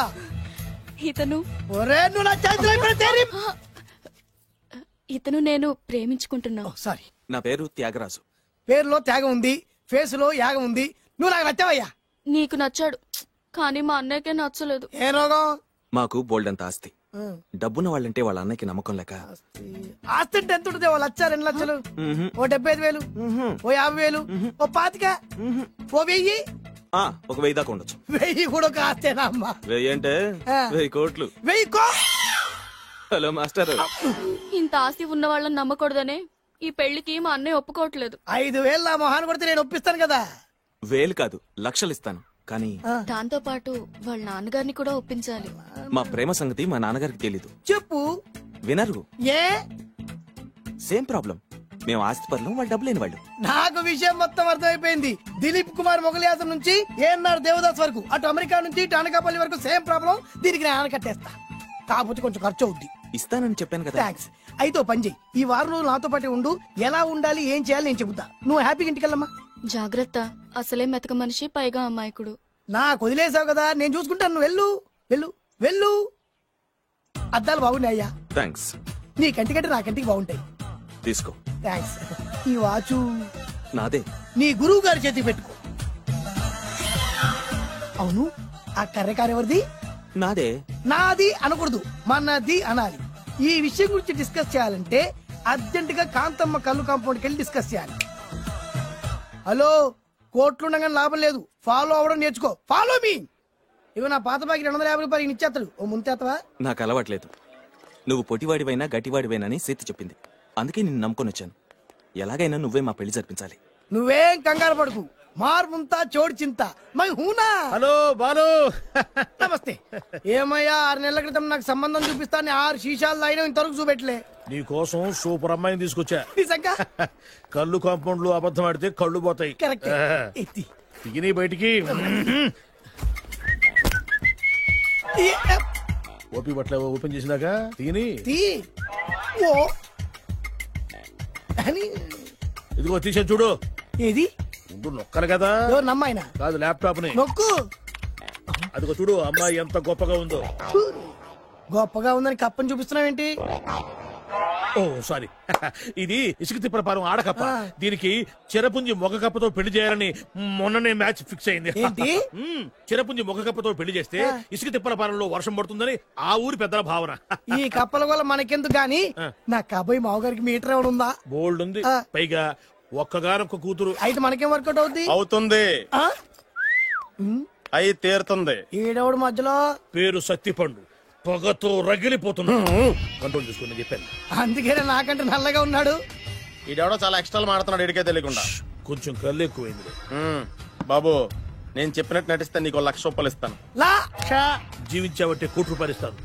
ఇతను నేను ప్రేమించుకుంటున్నా. సారీ, నా పేరు త్యాగరాజు. పేరులో త్యాగం ఉంది, ఫేస్ లో యాగం ఉంది. నువ్వు నాకు నచ్చావయ్యా. నీకు నచ్చాడు, కానీ మా అన్నయ్యకే నచ్చలేదు. ఏ రోగం? మాకు బోల్డంత ఆస్తి. డబ్బున్న వాళ్ళంటే వాళ్ళ అన్నకి నమ్మకం లేక. ఆస్తి అంటే ఎంత ఉంటుంది? 1,00,000, 2 లక్షలు, ఓ 75,000, ఓ 50,000, ఓ 25,000, ఓ 1000. ఒక 1000 దాకా ఉండొచ్చు. 1000 కూడా ఒక ఆస్తేనా అమ్మా? 1000 అంటే 1000 కోట్లు. 1000 హలో మాస్టర్, ఇంత ఆస్తి ఉన్న వాళ్ళని నమ్మకూడదనే ఈ పెళ్లికి మా అన్నయ్య ఒప్పుకోవట్లేదు. 5,000 నా మొహాన్ని కొడితే నేను ఒప్పిస్తాను కదా. వేలు కాదు లక్షలు ఇస్తాను, కానీ దాంతో పాటు వాళ్ళ నాన్నగారిని కూడా ఒప్పించాలి. మా ప్రేమ సంగతి మా నాన్నగారికి తెలీదు. చెప్పు. వినరు. ఏ సేమ్ ప్రాబ్లం. మేము ఆస్తిపరులు, వాళ్ళు డబ్బు లేని వాళ్ళు. నాకు విషయం మొత్తం అర్థమైపోయింది. దిలీప్ కుమార్ మొగలియాసం నుంచి ఏఎన్ఆర్ దేవదాస్ వరకు, అటు అమెరికా నుంచి ఇటు అనకాపల్లి వరకు సేమ్ ప్రాబ్లం. దీనికి నేను ఆనకట్టేస్తా, కాకపోతే కొంచెం ఖర్చు అవుద్ది. ఇస్తానని చెప్పాను కదా. థ్యాంక్స్. అయితే ఓ పని చెయ్యి, ఈ వారం రోజులు నాతో పాటే ఉండు. ఎలా ఉండాలి, ఏం చేయాలి నేను చెబుతా. నువ్వు హ్యాపీగా ఇంటికెళ్ళమ్మా. జాగ్రత్త, అసలే మెతక మనిషి, పైగా అమాయకుడు. నాకు వదిలేసావు కదా, నేను చూసుకుంటాను. నువ్వు వెళ్ళు వెళ్ళు వెళ్ళు. అద్దాలు బాగున్నాయ్యా. థ్యాంక్స్. నీ కంటికంటే నా కంటికి బాగుంటాయి. తీసుకో. థ్యాంక్స్. ఈ వాచు నాదే. నీ గురువు గారి చేతికి పెట్టుకో. అవును, ఆ కర్రెకారు ఎవరిది? నాదే. నాది అనకూడదు, మనది అనాలి. ఈ విషయం గురించి డిస్కస్ చేయాలంటే అర్జెంట్ గా కాంతమ్మ కళ్ళు కాంపౌండ్కి వెళ్ళి డిస్కస్ చేయాలి. హలో, కోట్లుండగా లాభం లేదు, ఫాలో అవడం నేర్చుకో. Follow me. ఇవి నా పాత బాకి 250 రూపాయలు ఇచ్చేస్తాడు. ఓ ముంతేత్తవా? నాకు అలవాట్లేదు. నువ్వు పొటివాడివైనా గట్టివాడివైనాని సీత చెప్పింది, అందుకే నిన్ను నమ్ముకొని వచ్చాను. ఎలాగైనా నువ్వే మా పెళ్లి జరిపించాలి. నువ్వేం కంగారు పడుకు. మార్ ముంతా చోడు చింత మై హూనా. హలో బాలు. నమస్తే. ఏమయ్యా, 6 నెలల క్రితం నాకు సంబంధం చూపిస్తాను 6 శీషాలు అయినా ఇంతవరకు చూపెట్టలే. నీ కోసం సూపర్ అమ్మాయిని తీసుకొచ్చా. నిజంగా? కళ్ళు కాంపౌండ్ లో అబద్ధం ఆడితే కళ్ళు పోతాయి. కరెక్ట్. తిని బయటికి. ఓపి బట్ల ఓపెన్ చేసినాక తిని. ఇదిగో తీసే చూడు. ఏది? ముందు నొక్కలు కదా. నమ్మాయినా కాదు, ల్యాప్టాప్ ని నొక్కు. అదిగో చూడు, అమ్మాయి ఎంత గొప్పగా ఉందో. గొప్పగా ఉందని కప్పని చూపిస్తున్నావేంటి? ఓ సారీ, ఇది ఇసుక తిప్పల పారం ఆడకప్ప. దీనికి చిరపుంజి మొగ కప్పతో పెళ్లి చేయాలని మొన్ననే మ్యాచ్ ఫిక్స్ అయింది. చిరపుంజి మొగ కప్పతో పెళ్లి చేస్తే ఇసుక తిప్పల పారంలో వర్షం పడుతుందని ఆ ఊరి పెద్దల భావన. ఈ కప్పల వల్ల మనకెందుకు గాని, నా కాబోయే మావగారికి మీటర్ ఎవడు ఉందా? బోల్డ్ ఉంది. పైగా ఒక్కగానొక్క కూతురు. అయితే మనకేం వర్కౌట్ అవుతుంది? అవుతుంది. అయి తీరుతుంది. ఈడవడు మధ్యలో పేరు సత్తిపండు, పొగతో రగిలిపోతున్నా. కంట్రోల్ చూసుకుని చెప్పాను. అందుకే నాకంటే నల్లగా ఉన్నాడు. ఈడెవడో చాలా ఎక్స్ట్రా మాడుతున్నాడు, ఇడికే తెలియకుండా. కొంచెం కళ్ళు ఎక్కువైంది. బాబు, నేను చెప్పినట్టు నటిస్తే నీకు 1,00,000 రూపాయలు ఇస్తాను. జీవించావంటే ₹1,00,000 ఇస్తాను.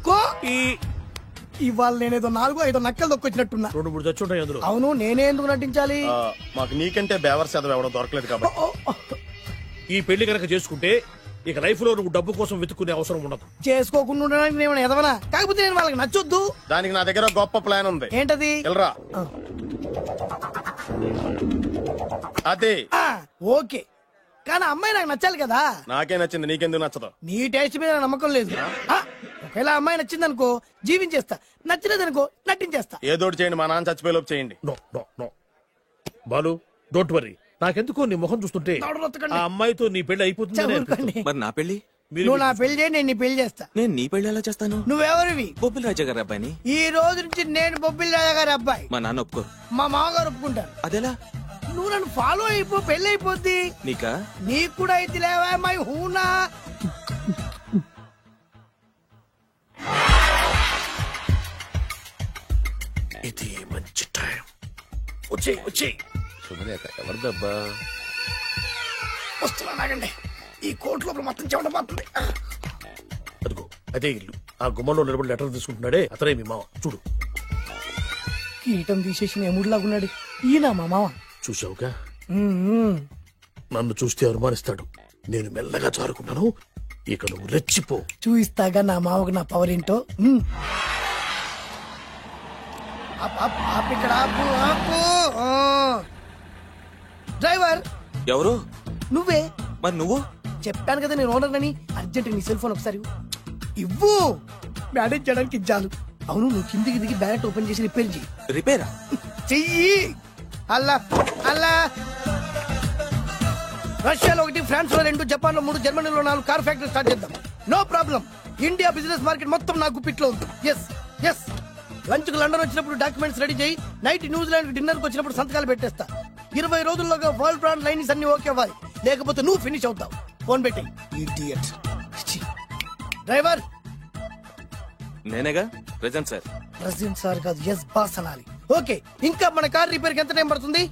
ఇవాళ నేనేదో 4-5 నక్కలు దొక్కొచ్చినట్టున్నా. 2-3 చచ్చుంటాయి అందులో. అవును, నేనే ఎందుకు నటించాలి? మాకు నీకంటే బేవర్ చదువు ఎవడో దొరకలేదు కాబట్టి. ఈ పెళ్లి కనుక చేసుకుంటే ఇక లైఫ్ లో నువ్వు డబ్బు కోసం వెతుక్కునే అవసరం ఉండదు. చేసుకోకుండా ఉండడానికి నేను ఎదవనా? కాకపోతే నేను వాళ్ళకి నచ్చొద్దు. దానికి నా దగ్గర గొప్ప ప్లాన్ ఉంది. ఏంటది? వెళ్ళరా. అదే. ఓకే, కానీ అమ్మాయి నాకు నచ్చాలి కదా. నాకే నచ్చింది, నీకెందుకు నచ్చదు? నీ టేస్ట్ మీద నమ్మకం లేదు. ఒకవేళ అమ్మాయి నచ్చింది అనుకో జీవించేస్తా, నచ్చలేదనుకో నటించేస్తా. ఏదోటి చేయండి, మా నాన్న చచ్చిపోయేలోపు చేయండి. Balu, don't worry. నాకెందుకో నీ ముఖం చూస్తుంటే ఆ అమ్మాయితో నీ పెళ్లి అయిపోతుంది. మరి నా పెళ్లి? నువ్వు నా పెళ్లి చేయి, నేను నీ పెళ్లి చేస్తా. నేను నీ పెళ్లి ఎలా చేస్తాను? నువ్వెవరివి? బొబ్బిలి రాజా గారి అబ్బాయిని. ఈ రోజు నుంచి నేను బొబ్బిలి రాజా గారి అబ్బాయి. మా నాన్న ఒప్పుకోరు. మా మామగారు ఒప్పుకుంటారు. అదెలా? నువ్వు నన్ను ఫాలో అయిపో, పెళ్లి అయిపోద్ది. నీకా? నీకు కూడా అయితే లేవా మై హూనా. ఇది మంచి టైం. వచ్చేయ్ వచ్చేయ్. ఎవరిదబ్బా? వస్తున్నాగండి, ఈ కోర్టు లోపల మొత్తం చెమటపోతుంది. అదిగో అదే ఇల్లు. ఆ గుమ్మంలో నిలబడి లెటర్ తీసుకుంటున్నాడే అతనే మీ మామ. చూడు, కీటం తీసేసిన ఎముడిలాగున్నాడు. ఈయన మా మామ. చూసావుగా, నన్ను చూస్తే అనుమానిస్తాడు. నేను మెల్లగా జారుకున్నాను. ఇక నువ్వు రెచ్చిపో. చూయిస్తాగా నా మామకు నా పవర్ ఏంటో. ఇక్కడ డ్రైవర్ ఎవరు? నువ్వే. మరి నువ్వు? చెప్పాను కదా నేను ఓనర్ అని. అర్జెంట్ నీ సెల్ ఫోన్ ఒకసారి ఇవ్వు, మేనేజ్ చేయడానికి ఇచ్చాను. అవును, నువ్వు కిందికి దిగి బ్యాలెట్ ఓపెన్ చేసి రిపేర్ చెయ్యి. రిపేరా? చెయ్యి. అల్లా అల్లా. రష్యాలో 1, ఫ్రాన్స్ లో 2, జపాన్ లో 3, జర్మనీలో 4 కార్ ఫ్యాక్టరీ స్టార్ట్ చేద్దాం. No problem. India business market మొత్తం నా గుప్పిట్లో ఉంది. Yes yes. లంచ్ కు లండన్ వచ్చినప్పుడు డాక్యుమెంట్స్ రెడీ చేయి. నైట్ న్యూజిలాండ్ డిన్నర్ కు వచ్చినప్పుడు సంతకాలు పెట్టేస్తా. 20 రోజుల్లోగా వరల్డ్ బ్రాండ్ లైన్స్ అన్ని ఓకే అవ్వాలి, లేకపోతే నువ్వు ఫినిష్ అవుతావు. ఫోన్ పెట్టి. ఇడియట్. డ్రైవర్. నేనేగా ప్రెజెంట్ సార్. ప్రెసిడెంట్ సార్ కాదు, ఎస్ బాస్ అనాలి. ఓకే, ఇంకా మన కార్ రిపేర్ కి ఎంత టైం పడుతుంది?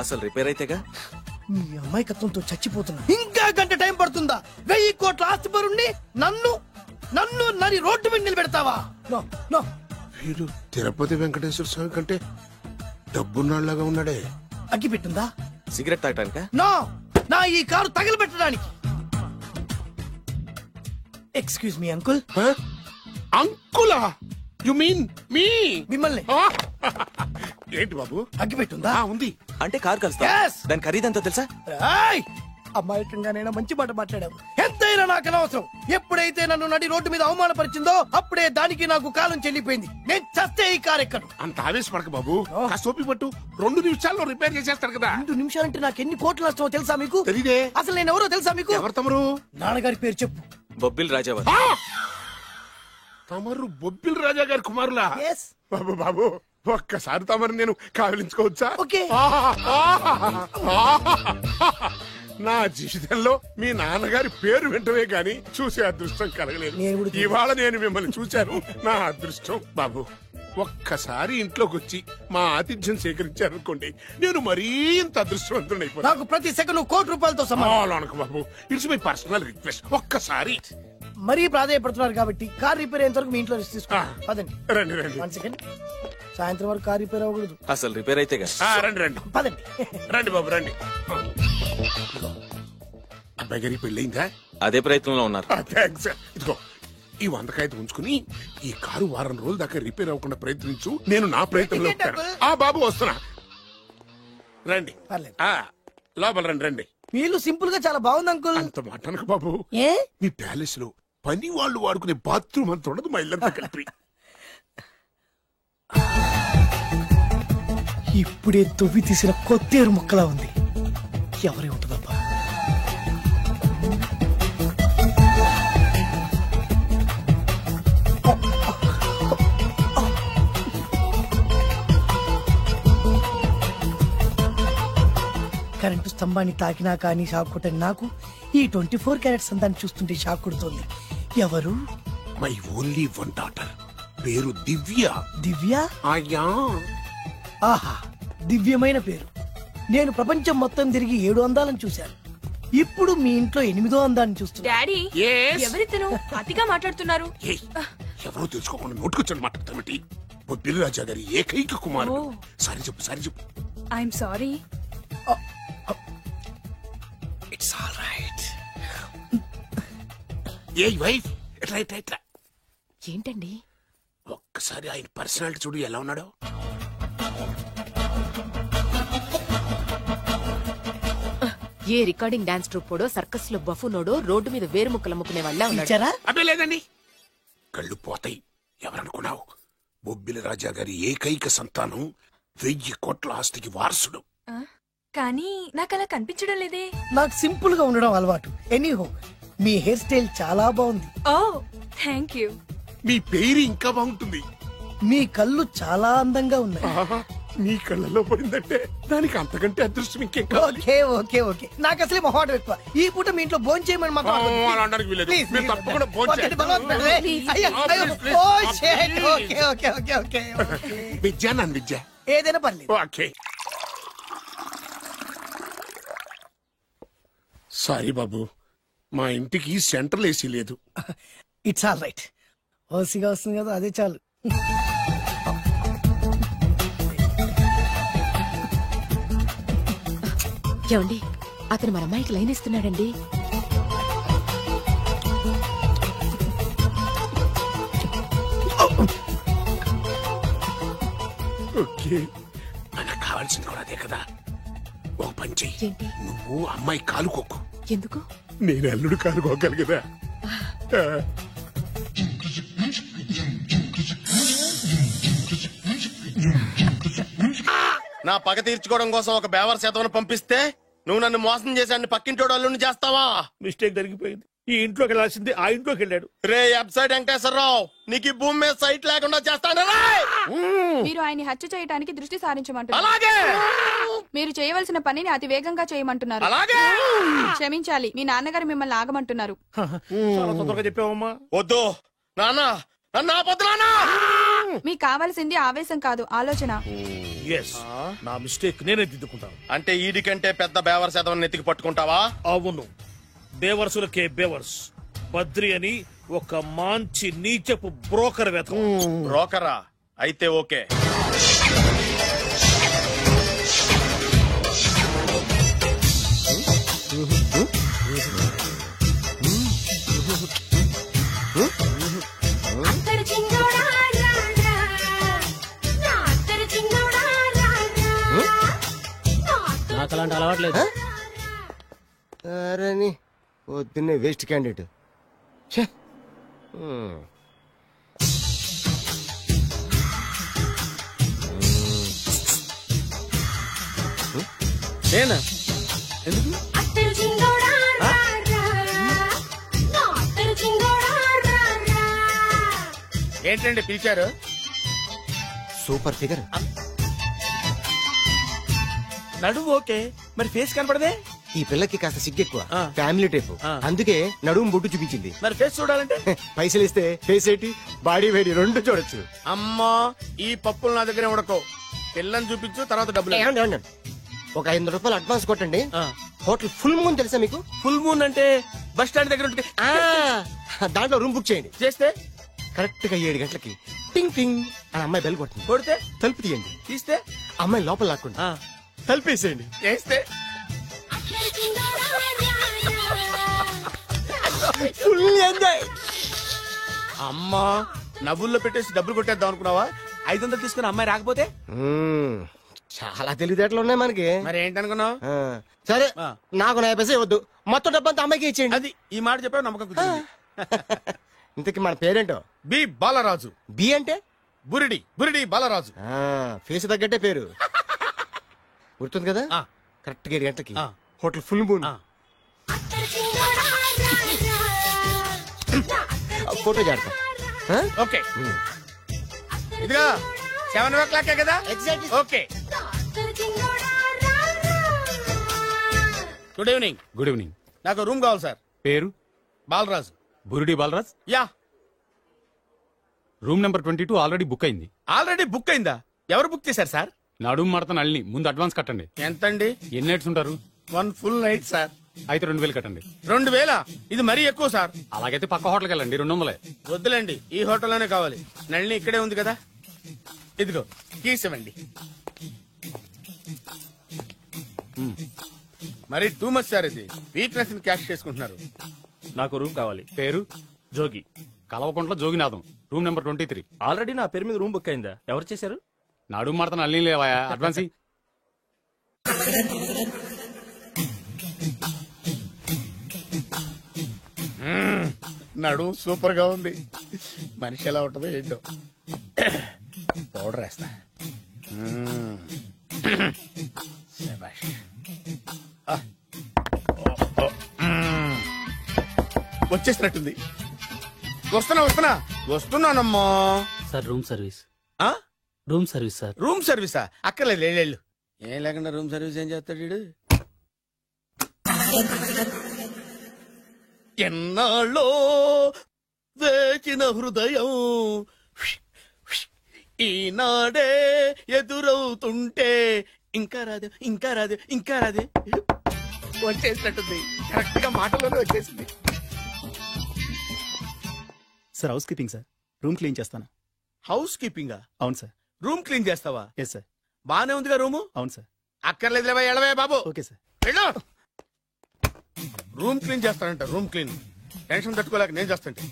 అసలు రిపేర్ అయితేగా. మీ అమాయకత్వంతో చచ్చిపోతున్నా. ఇంకా గంట టైం పడుతుందా? 1000 కోట్ల ఆస్తి పరుణ్ణి నన్ను నరి రోడ్డు మీద నిలబెడతావా? No no. వీడు తిరుపతి వెంకటేశ్వర స్వామి కంటే డబ్బున్నాళ్లాగా ఉన్నాడే. అగ్గి పెట్టుందా? సిగరెట్ తాగటానికా? నో, నా ఈ కారు తగలబెట్టడానికి. Excuse me uncle. అంకులా? You mean me? మిమ్మల్ని. ఏంటి బాబు? అగ్గి పెట్టుందా? ఉంది. అంటే కార్ కలుస్తా. దాని ఖరీదంతా తెలుసా? అమాయకంగానైనా మంచి మాట మాట్లాడావు. ఎంతైనా నాకు అనవసరం. ఎప్పుడైతే నన్ను నడి రోడ్డు మీద అవమానపరిచిందో అప్పుడే దానికి నాకు కాలం చెల్లిపోయింది. నేను చస్తే ఈ కారు ఎక్కను. అంత ఆవేశపడక బాబు, సోపి పట్టు. 2 నిమిషాల్లో రిపేర్ చేసేస్తాడు కదా. 2 నిమిషాలంటే నాకు ఎన్ని కోట్లు నష్టమో తెలుసా మీకు? తెలీదే. అసలు నేను ఎవరో తెలుసా మీకు? ఎవరు తమరు? నాన్నగారి పేరు చెప్పు. బొబ్బిల్ రాజావారు. తమరు బొబ్బిల్ రాజా గారి కుమారులా? బాబు బాబు, ఒక్కసారి తమరు నేను కావలించుకోవచ్చా? నా జీవితంలో మీ నాన్నగారి పేరు వింటమే గాని చూసే అదృష్టం కలగలేదు. ఇవాళ నేను మిమ్మల్ని చూశాను, నా అదృష్టం. బాబు, ఒక్కసారి ఇంట్లోకి వచ్చి మా ఆతిథ్యం సేకరించారనుకోండి, నేను మరీ ఇంత అదృష్టవంతుడైపోతాను. నాకు ప్రతి సెకండ్ 1 కోటి రూపాయలతో సమానం. బాబు, ఇట్స్ మై పర్సనల్ రిక్వెస్ట్. ఒక్కసారి. మరీ ప్రాధాయపడుతున్నారు కాబట్టి కార్ రిపేర్ అయ్యేంత వరకు మీ ఇంట్లో రెస్ట్ తీసుకోండి. పదండి. రండి రండి. 1 సెకండ్. సాయంత్రం వరకు కార్ రిపేర్ అవ్వకూడదు. అసలు రిపేర్ అయితే రండి రండి. పదండి. రండి బాబు రండి. అబ్బాయి గారి పెళ్ళయిందా? అదే ప్రయత్నంలో ఉన్నారు. థాంక్స్. ఇదిగో ఈ 100 కాగితం ఉంచుకుని ఈ కారు వారం రోజుల దాకా రిపేర్ అవ్వకుండా ప్రయత్నించు. నేను నా ప్రయత్నంలో ఉంటాను. బాబు వస్తున్నా. రండి. లోపల రండి రండి. వీళ్ళు సింపుల్ గా చాలా బాగుంది అంకుల్. అంత మాట అనకు బాబు. మీ ప్యాలెస్ లో పని వాళ్ళు వాడుకునే బాత్రూమ్ అంత ఉండదు, మా ఇల్లంతా కలిపి. ఇప్పుడే తొవ్వి తీసిన కొత్తేరు ముక్కలా ఉంది. ఎవరే ఉంటుందబ్బా? కరెంటు స్తంభాన్ని తాకినా కానీ షాక్ కొట్టని నాకు ఈ 24 క్యారెట్స్ అందాన్ని చూస్తుంటే షాక్ కొడుతోంది. ఎవరు? My only 1 daughter. పేరు దివ్య. దివ్య? అయ్యా. ఆహా, దివ్యమైన పేరు. నేను ప్రపంచం మొత్తం తిరిగి 7 అందాలను చూశాను. ఇప్పుడు మీ ఇంట్లో 8వ అందాన్ని చూస్తున్నా. డాడీ, ఎవరితను అతిగా మాట్లాడుతున్నారు? ఎవరో తెలుసుకోకుండా నోటుకొచ్చాను మాట్లాడతామటి. బొబ్బిలి రాజా గారి ఏకైక కుమారుడు. సారీ చెప్పు, సారీ చెప్పు. I'm sorry. It's all right. A wife, ఎట్లా ఎట్లా ఎట్లా? ఏంటండి? ఒక్కసారి ఆయన పర్సనాలిటీ చూడు ఎలా ఉన్నాడో. ఏ రికార్డింగ్ డాన్స్ ట్రూపోడో, సర్కస్ లో బఫునోడో రోడ్డు మీద వేరు ముక్కలు అమ్ముకునే వాళ్ళ ఉన్నాడు. అబ్బే లేదండి, కళ్ళు పోతాయి. ఎవరనుకున్నావు? బొబ్బిలి రాజా గారి ఏకైక సంతానం, 1000 కోట్ల ఆస్తికి వారసుడు. కానీ నాకు అలా కనిపించడం లేదే. నాకు సింపుల్ గా ఉండడం అలవాటు. ఎనీహో, మీ హెయిర్ స్టైల్ చాలా బాగుంది. ఓ థ్యాంక్ యూ. మీ పేరు ఇంకా బాగుంటుంది. మీ కళ్ళు చాలా అందంగా ఉన్నాయి. మీ కళ్ళలో పడిందంటే దానికి అంతకంటే అదృష్టం ఇంకేం కావాలి. ఓకే ఓకే ఓకే, నాకు అసలే మొహాటం ఎక్కువ. ఈ పూట మీ ఇంట్లో భోజనం చేయమని మాత్రం అనడానికి వీలేదు. మీరు తప్పకుండా భోజనం చేయండి. విద్య నన్ను విద్య ఏదైనా పర్లేదు. ఓకే. సారీ బాబు, మా ఇంటికి సెంట్రల్ ఏసీ లేదు. It's all right. ఓసీగా వస్తుంది కదా, అదే చాలు. ఏమండి, అతను మన అమ్మాయికి లైన్ ఇస్తున్నాడండి. ఓకే, మనకు కావాల్సింది కూడా అదే కదా. ఒక పని చెయ్యి, నువ్వు అమ్మాయి కాలుకోకు. ఎందుకు? నేను అల్లుడు కాలుకోగలి కదా. నా పగ తీర్చుకోవడం కోసం ఒక బేవర్ శాతం పంపిస్తే నువ్వు నన్ను మోసం చేశాన్ని పక్కింటోడు అల్లుడిని చేస్తావా? మిస్టేక్ జరిగిపోయింది. ఈ ఇంట్లోకి వెళ్ళాల్సింది ఆ ఇంట్లోకి వెళ్ళాడు. రే వెబ్సైట్ వెంకటేశ్వరరావు, నీకు ఈ భూమి మీద సైట్ లేకుండా చేస్తాను. మీరు ఆయన్ని హత్య చేయడానికి దృష్టి సారించమంటున్నారు. అలాగే. మీరు చేయవలసిన పనిని అతి వేగంగా చేయమంటున్నారు. అలాగే. క్షమించాలి, మీ నాన్నగారు మిమ్మల్ని ఆగమంటున్నారు. చాలా తొందరగా చెప్పావమ్మా. వద్దు నాన్న, నన్ను ఆపొద్దు నాన్న. మీకు కావాల్సింది ఆవేశం కాదు, ఆలోచన. ఎస్, నా మిస్టేక్ నేనే దిద్దుకుంటాను. అంటే ఈడికంటే పెద్ద బేవర్స్ ఎదవని ఎత్తికి పట్టుకుంటావా? అవును, బేవర్సులకే బేవర్స్. బద్రి అని ఒక మంచి నీచపు బ్రోకర్ వెతకం. బ్రోకరా? అయితే ఓకే. నాకు అలాంటి అలవాట్లేదు. అరే పొద్దున్నే వేస్ట్ క్యాండిడేట్. నేనా? ఎందుకు? ఏంటండి పిలిచారు? Super figure. నడువు ఓకే, మరి ఫేస్ కనపడదే. ఈ పిల్లకి కాస్త సిగ్గెక్కువ, ఫ్యామిలీ టైప్, అందుకే నడుము బొడ్డు చూపించింది. మరి ఫేస్ చూడాలంటే పైసలు ఇస్తే ఫేస్ ఏంటి బాడీ వేడి రెండు చూడొచ్చు. అమ్మా, ఈ పప్పులు నా దగ్గరే ఉడకో. పిల్లని చూపించు, తర్వాత డబ్బులు. ఒక 500 రూపాయలు అడ్వాన్స్ కొట్టండి. హోటల్ ఫుల్ మూన్ తెలుసా మీకు? ఫుల్ మూన్ అంటే బస్ స్టాండ్ దగ్గర ఉంటుంది. దాంట్లో రూమ్ బుక్ చేయండి. చేస్తే కరెక్ట్ గా 7 గంటలకి టింగ్ టింగ్ అని అమ్మాయి బెల్ కొడుతుంది. కొడితే తలుపు తీయండి. తీస్తే అమ్మాయి లోపల లాక్కుండా తలుపేసేయండి. చేస్తే ఫుల్ ఎంజాయ్. అమ్మా, నవ్వుల్లో పెట్టేసి డబ్బులు కొట్టేద్దాం అనుకున్నావా? 500 తీసుకుని అమ్మాయి రాకపోతే? చాలా తెలివితేటలు ఉన్నాయి మనకి. మరి ఏంటనుకున్నావు? సరే, నాకు 50 పైసలు ఇవ్వద్దు, మొత్తం డబ్బంతా అమ్మాయికి ఇచ్చేయండి. అది ఈ మాట చెప్పావు, నమ్మకం కుదిరింది. ఇంతకీ మన పేరేంటో? బి బాలరాజు. బి అంటే బురిడి. బురిడి బాలరాజు. ఫేస్ తగ్గట్టే పేరు. గుర్తుంది కదా? కరెక్ట్ గా 7 గంటలకి హోటల్ ఫుల్ మూన్. ఫోటో చేడతా. ఓకే, ఇదిగా 7 o'clock కదా? Okay. Good evening. Good evening. నాకు రూమ్ కావాలి సార్. పేరు? Balaraju. Burudi Balaraj. Yeah. Room number 22 already book అయింది. ఆల్రెడీ బుక్ అయిందా? ఎవరు బుక్ చేశారు సార్? నడుము మడత నల్ని. ముందు అడ్వాన్స్ కట్టండి. ఎంతండి? ఎన్ని నైట్స్ ఉంటారు? 1 full night సార్. అయితే 2000 కట్టండి. 2000? ఇది మరీ ఎక్కువ సార్. అలాగైతే పక్క హోటల్కి వెళ్ళండి, 200. వద్దులేండి, ఈ హోటల్లోనే కావాలి. నళిని ఇక్కడే ఉంది కదా. ఇదిగో కీస్ ఇవ్వండి. మరి టూ మచ్ సార్, ఇది వీక్నెస్ ని క్యాష్ చేసుకుంటున్నారు. నాకు రూమ్ కావాలి. పేరు? Jogi. Kalvakuntla Joginatham. Room number 23. Already నా పేరు మీద రూమ్ బుక్ అయిందా? ఎవరు చేశారు? నడుము మడత నల్ని లేవా? అడ్వాన్స్. నడు సూపర్ గా ఉంది. మనిషి ఎలా ఉంటుందో ఏంటో. పౌడర్ వేస్తా. వచ్చేసినట్టుంది. వస్తున్నానమ్మా. Sir room service. Room service sir. Room సర్వీసా? అక్కర్లేదు, లేళ్ళు. ఏం లేకుండా రూమ్ సర్వీస్ ఏం చేస్తాడు వీడు? ఎన్నాళ్ళో వేచిన హృదయం ఈనాడే ఎదురవుతుంటే ఇంకా రాదే, ఇంకా రాదే, ఇంకా రాదే. వచ్చేసినట్టుంది. కరెక్ట్ గా మాటలోనే వచ్చేసింది. Sir housekeeping sir. Room clean చేస్తాను. హౌస్ కీపింగా? అవును సార్. రూమ్ క్లీన్ చేస్తావా? Yes sir. బానే ఉందిగా రూము? అవును సార్. అక్కర్లేదు, ఎడవే బాబు. Okay sir. వెళ్ళు. రూమ్ క్లీన్ చేస్తానంట. Room clean. టెన్షన్ తట్టుకోలేక నేను చేస్తాంటే.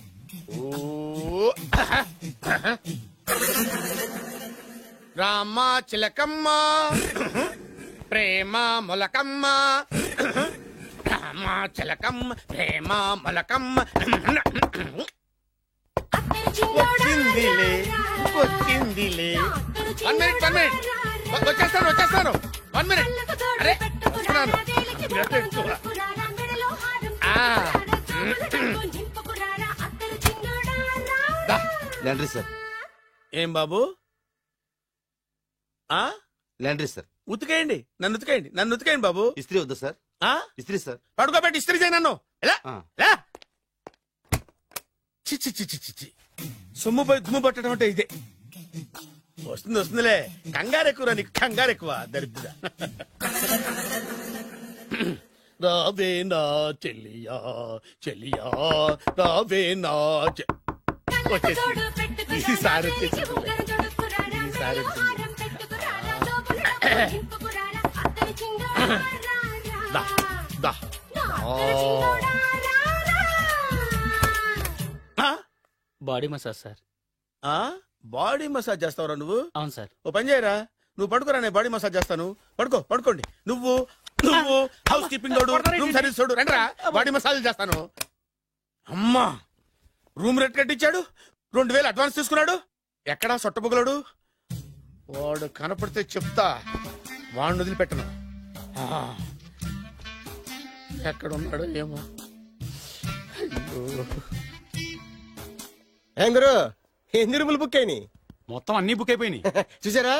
రామ చిలకమ్మ ప్రేమ మొలకమ్మ, రామ చిలకమ్మ ప్రేమ మొలకమ్మ. వచ్చిందిలే వచ్చిందిలే. 1 minute. వచ్చేస్తాను. 1 minute. అరే వస్తున్నాను. Laundry sir. ఏం బాబు? Laundry sir. ఉతికేయండి, నన్ను ఉతికేయండి బాబు. ఇస్త్రీ వద్దా సార్? ఇస్త్రీ సార్. పడుకోబెట్టి ఇస్త్రీ చేయి నన్ను. ఎలా చిచ్చి సొమ్ము పోయి దుమ్ము పట్టడం అంటే ఇదే. వస్తుంది వస్తుందిలే, కంగారు ఎక్కువ నీకు, కంగారు ఎక్కువ దరిద్ర. రావే నా చెల్లియా చెల్లియా రావే నా ఈసారి body massage sir. Body massage చేస్తావురా నువ్వు? అవును సార్. ఓ పని చేయరా, నువ్వు పడుకోరా, నేను బాడీ మసాజ్ చేస్తాను. పడుకోండి. నువ్వు హౌస్ కీపింగ్ తోడు, రూమ్ సర్వీస్ తోడు, రండిరా బాడీ మసాజ్ చేస్తాను. అమ్మా, రూమ్ రేట్ కట్టించాడు, 2000 అడ్వాన్స్ తీసుకున్నాడు. ఎక్కడా సొట్టబుగలాడు? వాడు కనపడితే చెప్తా, వాడిని వదిలిపెట్టను. ఎక్కడున్నాడు ఏమో. ఏం గురు, ఎన్ని రూములు బుక్ అయినాయి? మొత్తం అన్ని బుక్ అయిపోయినాయి. చూసారా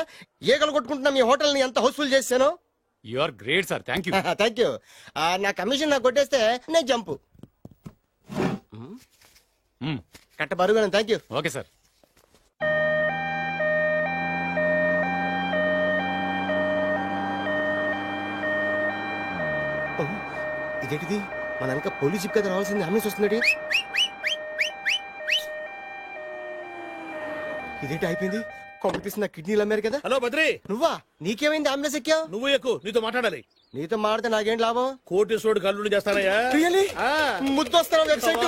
ఏగలు కొట్టుకుంటున్నా మీ హోటల్ ని ఎంత హౌస్ఫుల్ చేశాను. You are great sir, thank you. Thank you. నా కమిషన్ నాకు కొట్టేస్తే నేను జంపు కట్ట బరుగాను. Thank you. Okay sir. ఇదేంటిది, మన వెనక పోలీస్ జిప్ కదా రావాల్సింది, అంబులెన్స్ వస్తున్నాడు. ఇదేంటి అయిపోయింది, కాంపిటీషన్ నా కిడ్నీలు అమ్మారు కదా. హలో బద్రి, నువ్వా? నీకేమైంది, అంబులెన్స్ ఎక్కావు? నువ్వు ఎక్కువ, నీతో మాట్లాడాలి. నీతో మాడితే నాకేం లాభం? కోటేశ్వరుడు కల్లుడు చేస్తానయ్యా. ముద్దు వస్తాను వెబ్సైట్.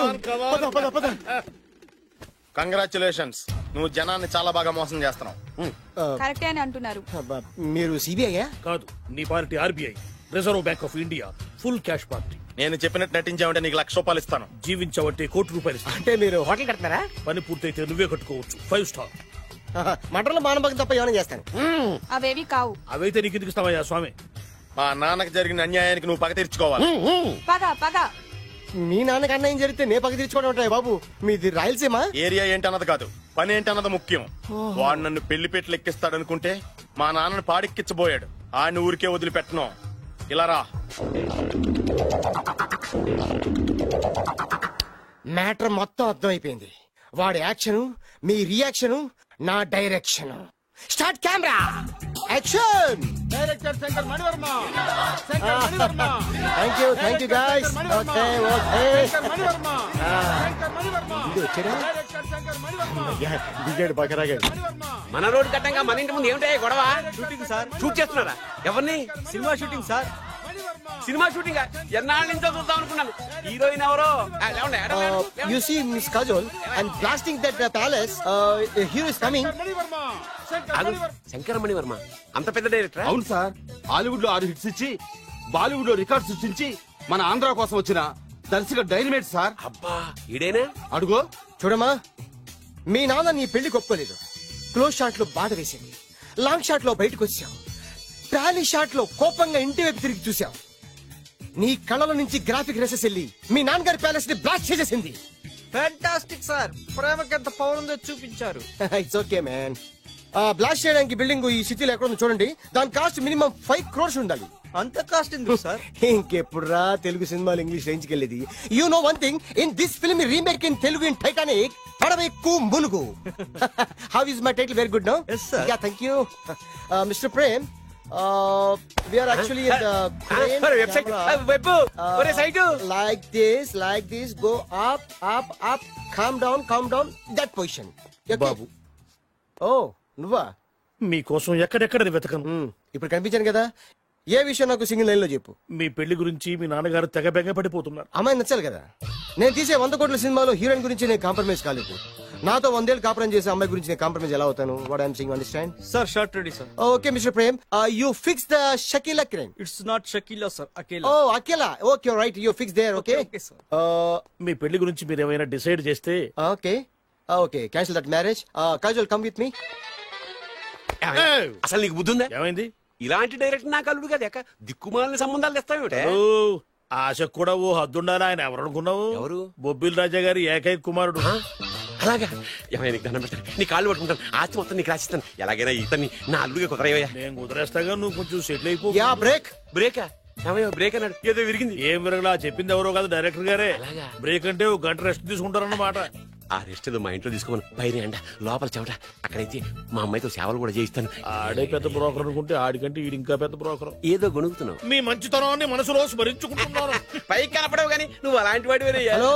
కంగ్రాచులేషన్స్, నువ్వు జనాన్ని చాలా బాగా మోసం చేస్తున్నావు. కరెక్టే అని అంటున్నారు. మీరు సిబిఐ కాదు, నీ party RBI, reserve bank of India, full cash party. నేను చెప్పినట్టు నటించావంటే నీకు ₹1,00,000 ఇస్తాను. జీవించావంటే ₹1,00,00,000 ఇస్తాను. అంటే మీరు హోటల్ కడతారా? పని పూర్తయితే నువ్వే కట్టుకోవచ్చు, 5 స్టార్. మటన్లో మానభంగం తప్ప ఏమైనా చేస్తాను. అవేవి కావు. అవైతే నీకు ఎందుకు ఇస్తావయ్యా స్వామి? మా నాన్నకి జరిగిన అన్యాయానికి నువ్వు పగ తీర్చుకోవాలి. పగ మీ నాన్నకి అన్యాయం జరిగితే నే పగ తీర్చుకోవడం ఉంటాయి బాబు. మీది రాయలసీమ. ఏరియా ఏంటన్నది కాదు, పని ఏంటన్నది ముఖ్యం. వాడు నన్ను పెళ్లి పెట్లు ఎక్కిస్తాడనుకుంటే మా నాన్నని పాడెక్కించబోయాడు. ఆయన ఊరికే వదిలిపెట్టను. ఇలా రా. మ్యాటర్ మొత్తం అర్థమైపోయింది. వాడి యాక్షన్, మీ రియాక్షన్, నా direction. Start camera, action. Director Shankar Mani Varma. Thank you guys. Okay దిగాడు బకరాగాడు. మన రోడ్డు కట్టంగా మన ఇంటి ముందు ఏమిటాయి గొడవ? Shooting sir. షూట్ చేస్తున్నారా? ఎవరిని? Cinema shooting sir. Cinema shooting ఎన్నాళ్ళ నుంచో చూద్దాం అనుకున్నాను. హీరోయిన్ ఎవరో? You see Miss Kajol, I'm blasting that palace. Hero is coming. Shankara Mani Varma అంత పెద్ద డైరెక్టర్? అవును సార్, హాలీవుడ్ లో 6 హిట్స్ ఇచ్చి బాలీవుడ్ లో రికార్డ్ సృష్టించి మన ఆంధ్ర కోసం వచ్చిన దర్శక డైనమేట్ సార్. అబ్బా, ఈడేనా? అడుగో. చూడమ్మా, మీ నాన్న నీ పెళ్లి ఒప్పుకోలేదు. క్లోజ్ షాట్ లో బాధ వేసింది, లాంగ్ షాట్ లో బయటకు వచ్చావు, ట్రాలీ షాట్ లో కోపంగా ఇంటి వైపు తిరిగి చూసావు. నీ కళ్ళల నుంచి గ్రాఫిక్ రెసెస్ వెళ్ళి మీ నాన్నగారి ప్యాలెస్ ని బ్లాస్ట్ చేసేసింది. ఫ్యాంటాస్టిక్ సార్, ప్రేమకి ఎంత పవర్ ఉందో చూపించారు. It's okay man. బ్లాస్ట్ చేయడానికి బిల్డింగ్ ఈ సిటీలో ఎక్కడ ఉందో చూడండి. దాని కాస్ట్ మినిమం 5 crores ఉండాలి. అంత కాస్ట్ ఎందుకు సార్? ఇంకెప్పుడు రా తెలుగు సినిమాలు ఇంగ్లీష్ రేంజ్కి వెళ్ళేది. You know one thing, in this film remake in Telugu in Titanic, పడవెక్కు మునుగు. How is my title? Very good no. Yeah, thank you mister Prem. We are actually in the crane website. Like this, go up, calm down, that position. బాబు, నువ్వా? మీకోసం ఎక్కడెక్కడ వెతకను. ఇప్పుడు కనిపించాను కదా. ఏ విషయం నాకు single line లో చెప్పు. మీ పెళ్లి గురించి మీ నాన్నగారు తెగ బెంగ పడిపోతున్నారు. అమ్మాయి నచ్చాలి కదా. నేను తీసే 100 కోట్ల సినిమాలో హీరోయిన్ గురించి నేను కాంప్రమైజ్ కాలేదు. నాతో 100 ఏళ్ళు కాపురం చేసే అమ్మాయి గురించి నేను కాంప్రమైజ్ ఎలా అవుతాను? What I'm sing, understand? Sir shot ready sir. Okay mister Prem, you fix the Shakeela crane. It's not Shakeela sir, Akela. Oh Akela, okay right, you fix there. Okay మీ పెళ్లి గురించి మీరు ఏమైనా డిసైడ్ చేస్తే. Okay cancel that marriage. Kajal come with me. అసలు నీకు బుద్ధి ఉందా? ఏమైంది? ఇలాంటి డైరెక్టర్ నాకు అల్లుడు కదా, దిక్కుమాలని సంబంధాలు తెస్తావేమిటే? ఆశకు కూడా ఓ హద్దుండాలి. ఆయన ఎవరు అనుకున్నావు? ఎవరు? బొబ్బిల్ రాజా గారి ఏకైక కుమారుడు. అలాగా? ఏమైనా నీకు దండం పెడతాను, నీ కాళ్ళు పట్టుకుంటాను, ఆస్తి మొత్తం నీకు రాసిస్తాను. ఎలాగైనా ఇతన్ని నా అల్లుడిగా కుదరయ్యా. నేను కుదిరేస్తాగా, నువ్వు కొంచెం సెటిల్ అయిపో. బ్రేకా? బ్రేక్ అన్నాడు, ఏదో విరిగింది. ఏం విరగలా? చెప్పింది ఎవరో కదా, డైరెక్టర్ గారే. బ్రేక్ అంటే 1 గంట రెస్ట్ తీసుకుంటారన్నమాట. ఆ రెస్ట్ ఏదో మా ఇంట్లో తీసుకోమని పైన అంట లోపల చెమట అక్కడైతే మా అమ్మాయితో సేవలు కూడా చేయిస్తాను. ఆడే పెద్ద బ్రోకర్ అనుకుంటే ఆడికంటే ఈడు ఇంకా పెద్ద బ్రోకర్. ఏదో గొనుగుతున్నావు. మీ మంచితనాన్ని మనసులో స్మరించుకుంటున్నాను. పైకి కనపడవు కానీ నువ్వు అలాంటి వాడి వేరే. Hello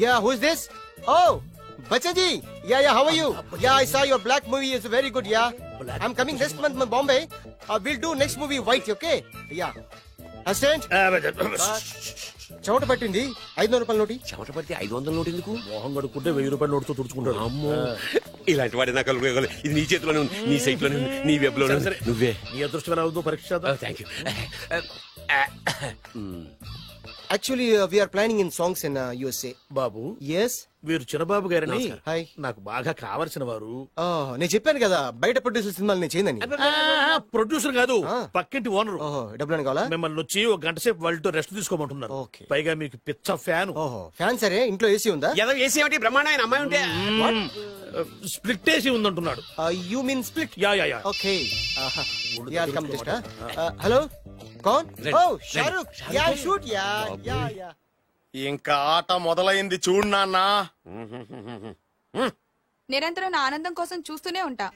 yeah who is this? Oh Bachchan ji, yeah, how are you? Yeah, I saw your black movie is very good, yeah. I'm coming this month in Bombay. We'll do next movie white, okay? Yeah. Assistant? చెమట పట్టింది 500 రూపాయల నోటి. చెమట పడితే 500 note ఎందుకు? మోహం కడుక్కుంటే 1000 రూపాయల నోటుతో తుడుచుకుంటాడు. అమ్మో, ఇలాంటి వాడి నాకు ఇది నీ చేతిలోనే ఉంది, నీ సైట్ లోనే ఉంది, నీ వెబ్ లోనే ఉంది. నువ్వే నీ అదృష్టం ఎలా ఉందో పరీక్ష. Thank you. Actually, we are planning in songs in USA. Babu, yes, వీరు చిన్నబాబు గారని హాయ్. నాకు బాగా కావలసిన వారు. నేను చెప్పాను కదా బయట ప్రొడ్యూసర్ సినిమాలు నేను చేయదని. ప్రొడ్యూసర్ కాదు, పక్కింటి ఓనర్. డబ్బులు కావాలా? మిమ్మల్ని వచ్చి ఒక గంట సేపు వాళ్ళతో రెస్ట్ తీసుకోమంటున్నారు. పైగా మీకు పిచ్చ ఫ్యాన్. ఫ్యాన్ సరే, ఇంట్లో ఏసీ ఉందా? ఏదో ఏసీ ఏమిటి, బ్రహ్మాండమైన అమ్మాయి ఉంటే స్ప్లిట్ ఏసీ ఉందంటున్నాడు. You mean split? Yeah yeah yeah. Okay, yeah come just. Hello, కౌన్? Oh Shahrukh. Yeah shoot. Yeah yeah yeah. ఇంకా ఆట మొదలైంది చూడు నాన్న. నిరంతరం నా ఆనందం కోసం చూస్తూనే ఉంటా.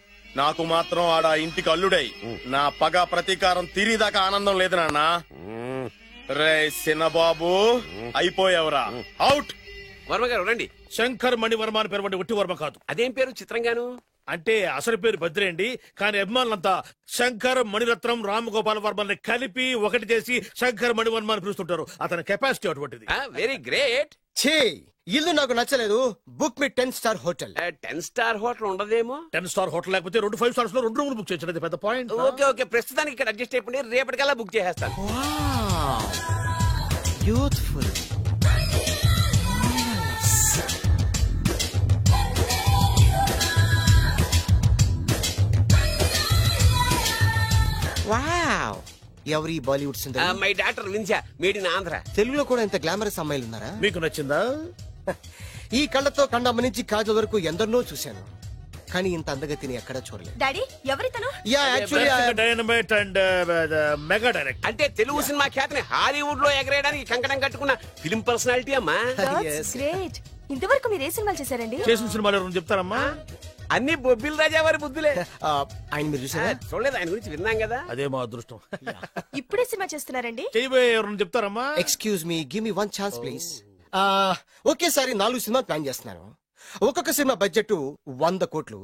నాకు మాత్రం ఆడ ఇంటికి అల్లుడై నా పగ ప్రతీకారం తీరిదాకా ఆనందం లేదు నాన్న. రే చిన్నబాబు, అయిపోయావురా, అవుట్. వర్మ గారు రండి. శంకర్ మణివర్మ అని పేరు, ఒట్టి వర్మ కాదు. అదేం పేరు చిత్రంగాను? అంటే అసలు పేరు భద్రేండి, కానీ అభిమానులంతా శంకర్ మణిరత్నం రామగోపాల వర్మని కలిపి ఒకటి చేసి శంకర్ మణివర్మ అని పిలుస్తుంటారు. అతని కెపాసిటీ అటువంటిది. Very great. ఛీ, ఇల్లు నాకు నచ్చలేదు. బుక్ మీ 10 స్టార్ హోటల్. 10 స్టార్ హోటల్ ఉండదేమో. 10 స్టార్ హోటల్ లేకపోతే 2 5 స్టార్స్ లో 2 రూములు బుక్ చేయొచ్చు. పెద్ద పాయింట్. ఓకే ఓకే, ప్రస్తుతానికి ఇక్కడ అడ్జస్ట్ అయిపోయి రేపటికల్లా బుక్ చేసేస్తాను. బ్యూటిఫుల్. వావ్, ఎవరి బాలీవుడ్ సింగర్? మై డాక్టర్ విన్సా, మేడ్ ఇన్ ఆంధ్ర. తెలుగులో కూడా ఇంత గ్లామరస్ అమ్మాయిలు ఉన్నారా? మీకు నచ్చిందా? ఈ కళ్ళతో కండమ్మ నుంచి కాజల్ వరకు ఎందరినో చూశాను, కానీ ఇంత అందగతిని ఎక్కడా చూడలేదు. డాడీ, ఎవరితను? Yeah actually dynamite and mega direct. అంటే తెలుగు సినిమా ఖ్యాతిని హాలీవుడ్ లో ఎగరేయడానికి కంకణం కట్టుకున్న ఫిల్మ్ పర్సనాలిటీ అమ్మా. గ్రేట్. ఇంతవరకు మీరు ఏ సినిమాలు చేశారండి? చేసిన సినిమాలు ఎవరు చెప్తారమ్మా? అన్ని బొబ్బిల్ రాజా వారి బుద్ధులే. ఆయన మీరు చూసారా? చూడలేదు, ఆయన గురించి విన్నాం కదా. అదే మా అదృష్టం. ఇప్పుడే సినిమా చేస్తున్నారండి? చేయబోయే ఎవరు చెప్తారమ్మా? Excuse me, give me 1 chance please. ఒకేసారి 4 సినిమాలు ప్లాన్ చేస్తున్నాను. ఒక్కొక్క సినిమా బడ్జెట్ 100 కోట్లు.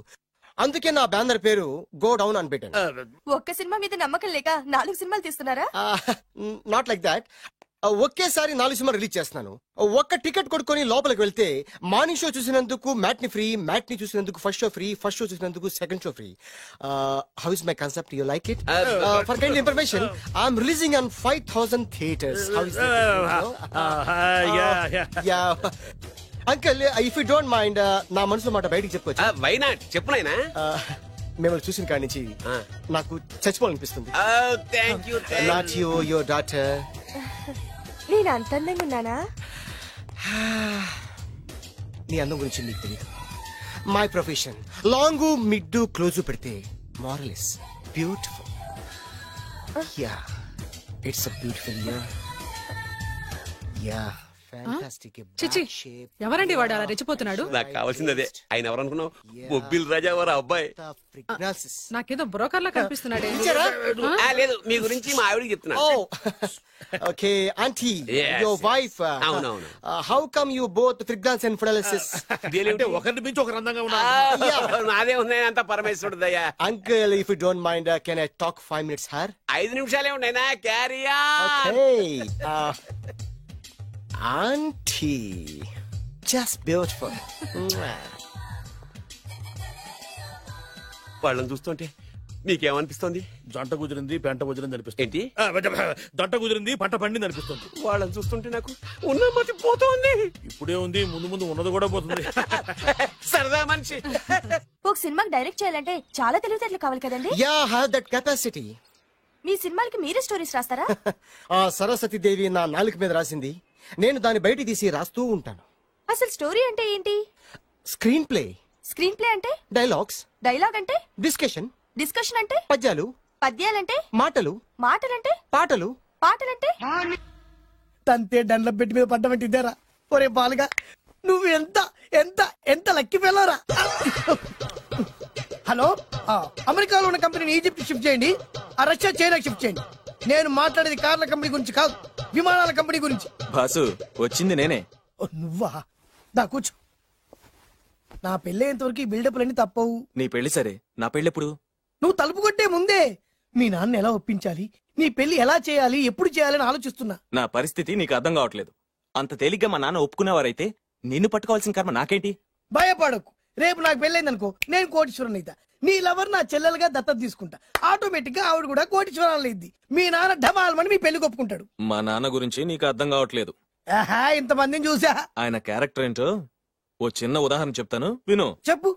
అందుకే నా బ్యానర్ పేరు గో డౌన్ అని పెట్టాను. ఒక్క సినిమా మీద నమ్మకం లేక 4 సినిమాలు తీస్తున్నారా? Not like that. ఒకేసారి 4 సినిమా రిలీజ్ చేస్తున్నాను. ఒక్క టికెట్ కొనుక్కొని లోపలికి వెళ్తే మార్నింగ్ షో చూసినందుకు మ్యాట్ని ఫ్రీ, మ్యాట్ని చూసినందుకు first show free, first show చూసినందుకు second show free. How is my concept? You like it? For kind information, I'm releasing on 5000 theatres. How is uncle, if you don't mind, నా మనసులో మాట బయటికి చెప్పుకోవచ్చు? Why not, చెప్పు నాయనా. మిమ్మల్ని చూసిన కాడి నుంచి నాకు చచ్చిపోవాలనిపిస్తుంది. Not you, your daughter. నేను అంత అందంగా ఉన్నానా? నీ అందం గురించి నీకు తెలియదు. My profession long mid close పెడితే మారలెస్ beautiful. Yeah, it's a beautiful year. Yeah, fantastic. చిచి, ఎవరండి వాడు అలా రెచ్చిపోతున్నాడు? నాకు కావాల్సింది అదే. ఆయన ఎవరనుకున్నావు? బొబ్బిల్ రాజా వారు అబ్బాయి. నాకేదో బ్రోకర్ లా కనిపిస్తున్నాడే. లేదు, మీ గురించి మా ఆవిడకి చెప్తున్నా. Okay auntie, your wife. అవునవును. How come you both fragrance and fidelities? అంటే ఒకరిని మించి ఒకరు అందంగా ఉన్నారు. నాదే ఉన్నాయి అంత పరమేశ్వరుడయ్యా. Uncle, if you don't mind, can I talk 5 minutes her? 5 నిమిషాలే ఉన్నాయినా, carry on. Auntie, just beautiful. వాళ్ళని చూస్తుంటే మీకేమనిపిస్తుంది? జంట కుదిరింది, పెంట కుదిరింది అనిపిస్తుంది. ఏంటి? జంట కుదిరింది, పంట పండింది అనిపిస్తుంది. వాళ్ళని చూస్తుంటే నాకు ఉన్న మతి పోతుంది. ఇప్పుడే ఉంది, ముందు ముందు ఉన్నది కూడా పోతుంది. సరదా మనిషి. ఒక సినిమాకి డైరెక్ట్ చేయాలంటే చాలా తెలివితేటలు కావాలి కదండి? Yeah, have that capacity. మీ సినిమాలకి మీరే స్టోరీస్ రాస్తారా? సరస్వతి దేవి నా నాలుక మీద రాసింది, నేను దాన్ని బయట తీసి రాస్తూ ఉంటాను. అసలు స్టోరీ అంటే ఏంటి? Screen play. స్క్రీన్ ప్లే అంటే? డైలాగ్స్. డైలాగ్ అంటే? డిస్కషన్. డిస్కషన్ అంటే? పద్యాలు. పద్యాలంటే? మాటలు. మాటలంటే? పాటలు. పాటలంటే? తంతే దండల పెట్టి మీద పడ్డమంటే ఇదేరా? ఒరే బాలుగా, నువ్వు ఎంత ఎంత ఎంత లక్కీ పిల్లరా. హలో, అమెరికాలో ఉన్న కంపెనీని ఈజిప్ట్ షిఫ్ట్ చేయండి, రష్యా చైనా షిఫ్ట్ చేయండి. నేను మాట్లాడేది కార్ల కంపెనీ గురించి కాదు, విమానాల కంపెనీ గురించి. బాసు వచ్చింది నేనే. నువ్వా? దా కూర్చో. నా పెళ్ళేంతవరకు ఈ బిల్డప్లన్నీ తప్పవు. నీ పెళ్లి సరే, నా పెళ్ళెప్పుడు? నువ్వు తలుపు కొట్టే ముందే మీ నాన్న ఎలా ఒప్పించాలి, నీ పెళ్లి ఎలా చేయాలి, ఎప్పుడు చేయాలని ఆలోచిస్తున్నా. నా పరిస్థితి నీకు అర్థం కావట్లేదు. అంత తేలిగ్గా మా నాన్న ఒప్పుకునేవారైతే నిన్ను పట్టుకోవాల్సిన కర్మ నాకేంటి? భయపడకు, రేపు నాకు పెళ్ళైందనుకో నేను కోటీశ్వరుని అయితా. నీ లవర్ నా చెల్లెలుగా దత్తత తీసుకుంటా. ఆటోమేటిక్ గా ఆవిడ కూడా కోటీశ్వరాలు అయింది. మీ నాన్న ఢమాల్మని మీ పెళ్లి ఒప్పుకుంటాడు. మా నాన్న గురించి నీకు అర్థం కావట్లేదు. ఆహా, ఇంతమందిని చూసా. ఆయన క్యారెక్టర్ ఏంటో ఓ చిన్న ఉదాహరణ చెప్తాను విను. చెప్పు.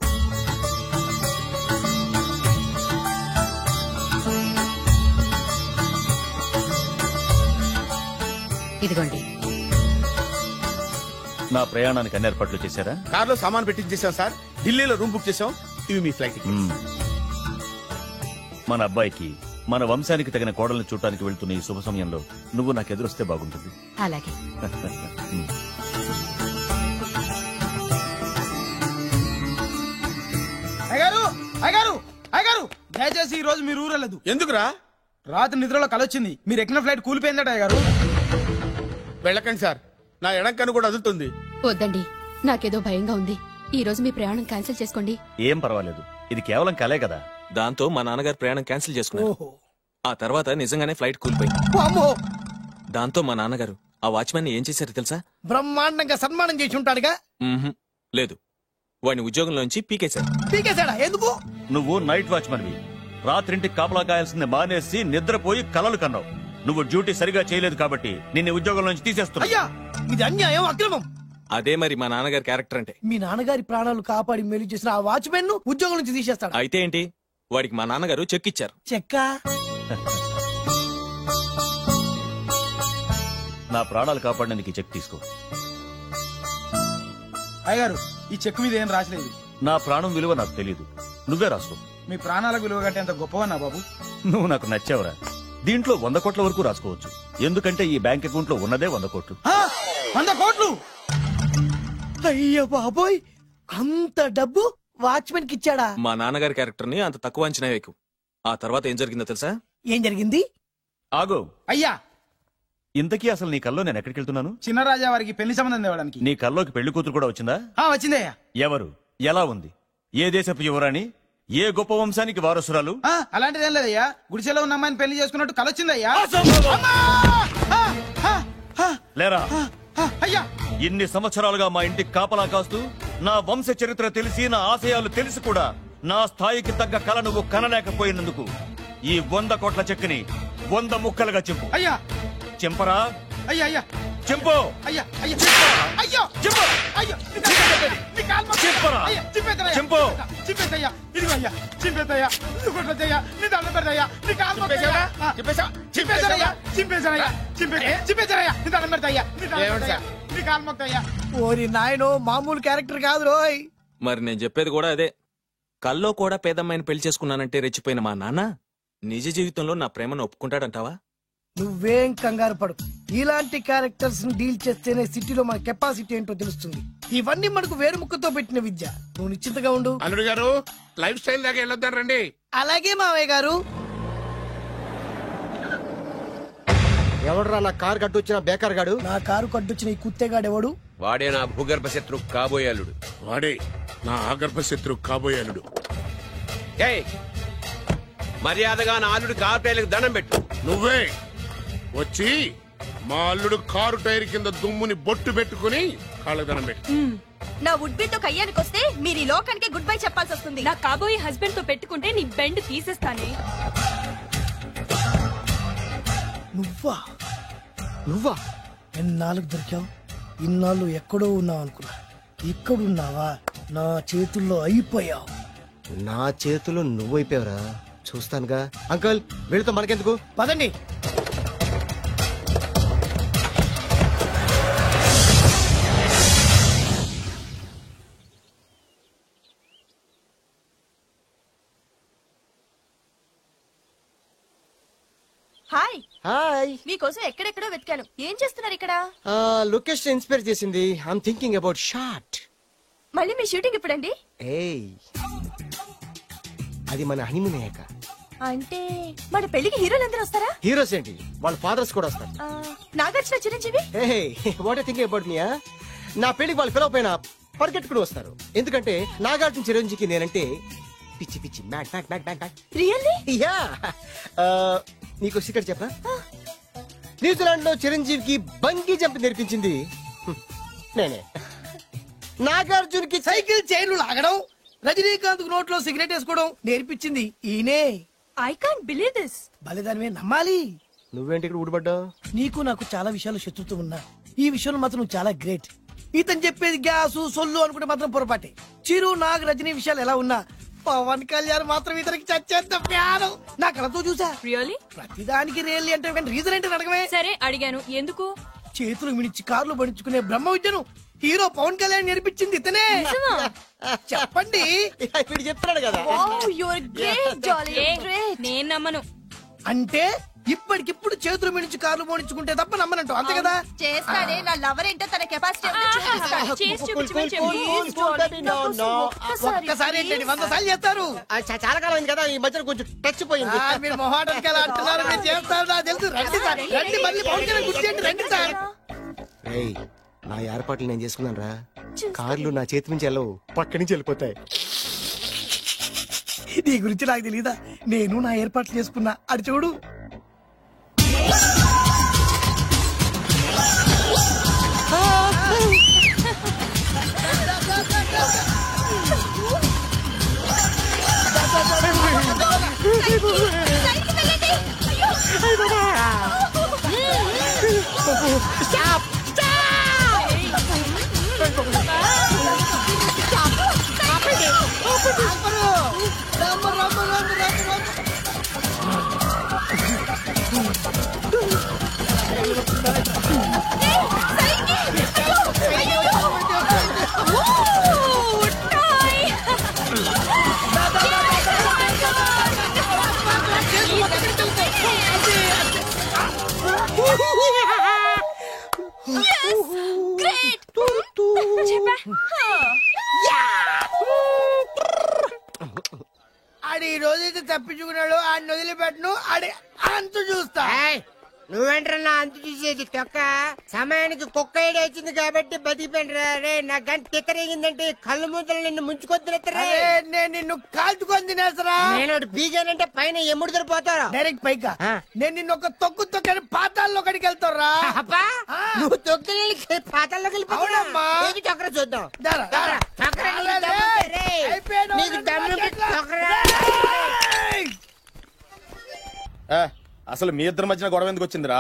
ఇదిగోండి. నా ప్రయాణానికి అన్ని ఏర్పాట్లు చేశారా? కార్లో సామాన్ పెట్టించేసాం సార్, ఢిల్లీలో రూమ్ బుక్ చేసాం. ఇవి మీ ఫ్లైట్. మన అబ్బాయికి మన వంశానికి తగిన కోడల్ని చూడటానికి వెళ్తున్న ఈ శుభ సమయంలో నువ్వు నాకు ఎదురొస్తే బాగుంటుంది. అలాగే. అయ్యగారు అయ్యగారు అయ్యగారు, దయచేసి ఈ రోజు మీరు ఊరెళ్ళదు. ఎందుకురా? రాత్రి నిద్రలో కలొచ్చింది, మీరు ఎక్కిన ఫ్లైట్ కూలిపోయిందట. అయ్యగారు వెళ్ళకండి సార్, నా ఎడంకన్ను కూడా అదులుతుంది. వద్దండి, నాకేదో భయంగా ఉంది. ఈ రోజు మీ ప్రయాణం క్యాన్సిల్ చేసుకోండి. ఏం పర్వాలేదు, ఇది కేవలం కలే కదా. దాంతో మా నాన్నగారు ప్రయాణం క్యాన్సిల్ చేసుకున్నారు. ఆ తర్వాత నిజంగానే ఫ్లైట్ కూలిపోయింది. దాంతో మా నాన్నగారు ఆ వాచ్మెన్ ఏం చేశారు తెలుసా? బ్రహ్మాండంగా సన్మానం చేసి ఉంటాడుగా. లేదు, వాడిని ఉద్యోగంలోంచి పీకేశారు. పీకేశాడా? ఎందుకు? నువ్వు నైట్ వాచ్మన్వి, రాత్రింటికి కాపలా కాయాల్సింది మానేసి నిద్రపోయి కలలు కన్నావు. నువ్వు డ్యూటీ సరిగా చేయలేదు కాబట్టి నిన్ను ఉద్యోగం నుంచి తీసేస్తున్నా. అయ్యా, ఇది అన్యాయం, అక్రమం. అదే మరి మా నాన్నగారి క్యారెక్టర్ అంటే. మీ నాన్నగారి ప్రాణాలు కాపాడి మేలు చేసిన ఆ వాచ్మెన్ ను ఉద్యోగం నుంచి తీసేస్తాడు. అయితే ఏంటి, వాడికి మా నాన్నగారు చెక్ ఇచ్చారు. చెక్క? నా ప్రాణాలు కాపాడడానికి చెక్ తీసుకో. అయ్యగారు, ఈ చెక్ మీద ఏం రాసలేదు. నా ప్రాణం విలువ నాకు తెలియదు, నువ్వే రాసుకో. మీ ప్రాణాలకు విలువ కట్టేంత గొప్పవన్నా బాబు. నువ్వు నాకు నచ్చావురా. దీంట్లో 100 కోట్ల వరకు రాసుకోవచ్చు, ఎందుకంటే ఈ బ్యాంక్ అకౌంట్ లో ఉన్నదే 100 కోట్లు. 100 కోట్లు? అయ్యో బాబోయ్, అంత డబ్బు వాచ్మెన్ కి ఇచ్చాడా? మా నాన్నగారి క్యారెక్టర్ ని అంత తక్కువ అంచనా వేయకు. ఆ తర్వాత ఏం జరిగిందో తెలుసా? ఏం జరిగింది? ఆగో. అయ్యా, ఇంతకీ అసలు నీ కల్లో నేను ఎక్కడికి వెళ్తున్నాను? చిన్నరాజా వారికి పెళ్లి సంబంధం తేవడానికి. నీ కల్లోకి పెళ్లి కూతురు కూడా వచ్చిందా? వచ్చిందయ్యా. ఎవరు? ఎలా ఉంది? ఏ దేశపు యువరాణి? ఏ గొప్ప వంశానికి వారసురాలు? అలాంటిదేం లేదయ్యా, గుడిసెలో ఉన్న అమ్మాయిని పెళ్లి చేసుకున్నట్టు కలొచ్చిందయ్యా. లేరా? అయ్యా, ఇన్ని సంవత్సరాలుగా మా ఇంటికి కాపలా కాస్తూ నా వంశ చరిత్ర తెలిసి నా ఆశయాలు తెలిసి కూడా నా స్థాయికి తగ్గ కళ నువ్వు కనలేకపోయినందుకు ఈ 100 కోట్ల చెక్కుని 100 ముక్కలుగా చెప్పు. అయ్యా. చెంపరా? అయ్యా అయ్యా చెంపు. అయ్యా అయ్యా అయ్యో చెప్పు. అయ్యో చెప్పరా? చెంపు. చింపేదయ్యా, ఇదిగో అయ్యా, చింపేదయ్యా, కొట్టదయ్యా, నీ దండం పెడదయ్యా, నీ కాలు మొక్కుదయ్యా. చింపేశానయ్యా, చింపేశానయ్యా, చింపేశానయ్యా, నీ దండం పెడదయ్యా, నీ కాలు మొక్కుదయ్యా. ఓరి నాయనో, మామూలు క్యారెక్టర్ కాదు రోయ్. మరి నేను చెప్పేది కూడా అదే. కల్లో కూడా పేదమ్మాయిని పెళ్లి చేసుకున్నానంటే రెచ్చిపోయిన మా నాన్న నిజ జీవితంలో నా ప్రేమను ఒప్పుకుంటాడంటావా? నువ్వేం కంగారు పడు, ఇలాంటి క్యారెక్టర్స్ ని డీల్ చేస్తేనే సిటీలో మన కెపాసిటీ ఏంటో తెలుస్తుంది. ఇవన్నీ మనకు వేరు ముక్కతో పెట్టిన విద్య. నువ్వు నిశ్చింతగా ఉండు. అల్లుడు గారు, లైఫ్ స్టైల్ దాకా వెళ్ళొద్దాం రండి. అలాగే మావయ్య గారు. ఎవడరా నా కారు కట్టొచ్చిన బేకార్ గాడు? నా కారు కట్టొచ్చిన ఈ కుత్తేగాడు ఎవడు? వాడే నా భూగర్భ శత్రు కాబోయాలుడు. వాడే నా ఆగర్భ శత్రు కాబోయాలుడు. ఏయ్, మర్యాదగా నా అల్లుడు కారు టైర్లకు దండం పెట్టు. నువ్వే వచ్చి మా అల్లుడు కారు టైర్ కింద దుమ్ముని బొట్టు పెట్టుకుని కాళ్ళకు దండం పెట్టు. నా వుడ్బితో కయ్యానికి వస్తే మీరు ఈ లోకానికి గుడ్ బై చెప్పాల్సి వస్తుంది. నా కాబోయే హస్బెండ్ తో పెట్టుకుంటే నీ బెండ్ తీసేస్తానే. నువ్వా? నువ్వా? ఎన్నాళ్ళకు దొరికావు? ఇన్నాళ్ళు ఎక్కడో ఉన్నావు అనుకున్నా. ఇక్కడున్నావా? నా చేతుల్లో అయిపోయావు. నా చేతిలో నువ్వైపోయావురా, చూస్తానుగా. అంకుల్, వీళ్ళతో మనకెందుకు, పదండి. Hi hi. మీకోసం ఎక్కడెక్కడో వెతికాను. ఏం చేస్తున్నారు ఇక్కడ? లొకేషన్ ఇన్స్పైర్ చేసింది. I'm thinking about short. మళ్ళీ మీ షూటింగ్ ఎప్పుడండి? ఏయ్, అది మన హనీమూన్ అయ్యాక. అంటే మన పెళ్లికి హీరోలందరూ వస్తారా? హీరోస్ ఏంటి, వాళ్ళ ఫాదర్స్ కూడా వస్తారు. Nagarjuna, Chiranjeevi. What thinking about me? నా పెళ్లికి వాళ్ళు పిలవపోయినా పరిగెట్టుకుని వస్తారు. ఎందుకంటే నాగార్జున చిరంజీవికి నేనంటే పిచ్చి పిచ్చి mad mad mad mad mad. Really? Yeah. నీకు సీక్రెట్ చెప్పా? న్యూజిలాండ్ లో చిరంజీవికి బంగీ జంప్ నేర్పించింది నేనే. నాగార్జున్కి సైకిల్ చైన్లు లాగడం, రజనీకాంత్ నోట్లో సిగరెట్ వేసుకోవడం నేర్పించింది ఈయనే. I can't believe this. బలిదానమే నమ్మాలి. నువ్వేంటి ఇక్కడ ఊడిపడ్డావు? నీకు నాకు చాలా విషయాలు శత్రుత్వం ఉన్నా ఈ విషయంలో మాత్రం నువ్వు చాలా గ్రేట్. ఇతను చెప్పేది గ్యాసు సొల్లు అనుకుంటే మాత్రం పొరపాటే. చిరు, నాగ్, రజనీ విషయాలు ఎలా ఉన్నా పవన్ కళ్యాణ్ మాత్రం ఇతనికి చచ్చేంత ప్యాను. నా కళతో చూసా. రియల్లీ? ప్రతిదానికి రియల్లీ అంటే రీజన్ ఏంటని అడగమే. సరే అడిగాను, ఎందుకు? చేతులు మిడిచి కార్లు పడించుకునే బ్రహ్మ విద్యను హీరో పవన్ కళ్యాణ్ నేర్పించింది ఇతనే. చెప్పండి. ఇప్పుడు చెప్తున్నాడు కదా. నేను నమ్మను. అంటే ఇప్పటికిప్పుడు చేతులు మిడిచి కార్లు పోనించుకుంటే తప్ప నమ్మనంటూ, అంతే కదా? చేస్తాడే. నా లవర్ ఏంటో తన కెపాసిటీ ఒక్కసారి ఏంటండి 100 సార్లు చేస్తారు. చాలా కాలం అయింది కదా, ఈ మధ్యన కొంచెం టచ్ పోయింది. మీరు మొహాటంకి ఎలా అంటున్నారు? మీరు చేస్తారు, నాకు తెలుసు. రండి సార్, రండి. మళ్ళీ పవన్ కళ్యాణ్ గుర్తు చేయండి. రండి సార్. నా ఏర్పాట్లు నేను చేసుకున్నాను రా. కార్లు నా చేతి నుంచి వెళ్ళవు, పక్క నుంచి వెళ్ళిపోతాయి. నీ గురించి నాకు తెలీదా? నేను నా ఏర్పాట్లు చేసుకున్నా. అది చూడు. ఆడి ఈ రోజైతే తప్పించుకున్నాడు. ఆడిని వదిలిపెట్టను. ఆడి అంతు చూస్తా. నువ్వేంట్రన్నా అంతు చూసేది? తొక్క సమయానికి కుక్క ఏడు వచ్చింది కాబట్టి బతికిపోయినరా రే. నా గంట తిక్కరేగిందంటే కళ్ళు ముద్దలు నిన్ను ముంచుకొద్దులెత్తరా. నేను నిన్ను కాల్చుకొని తినేసరా. నేను బీగానంటే పైన ఎముడు దొరిపోతారా డైరెక్ట్ పైగా. నేను నిన్ను ఒక తొక్కు తొక్కని పాతాల్లో కడికి వెళ్తారా. నువ్వు తొక్కి పాతాల్లోకి వెళ్ళిపోతావమ్మా. చక్ర చూద్దాం. నీకు అసలు మీ ఇద్దరి మధ్యన గొడవ ఎందుకు వచ్చిందిరా?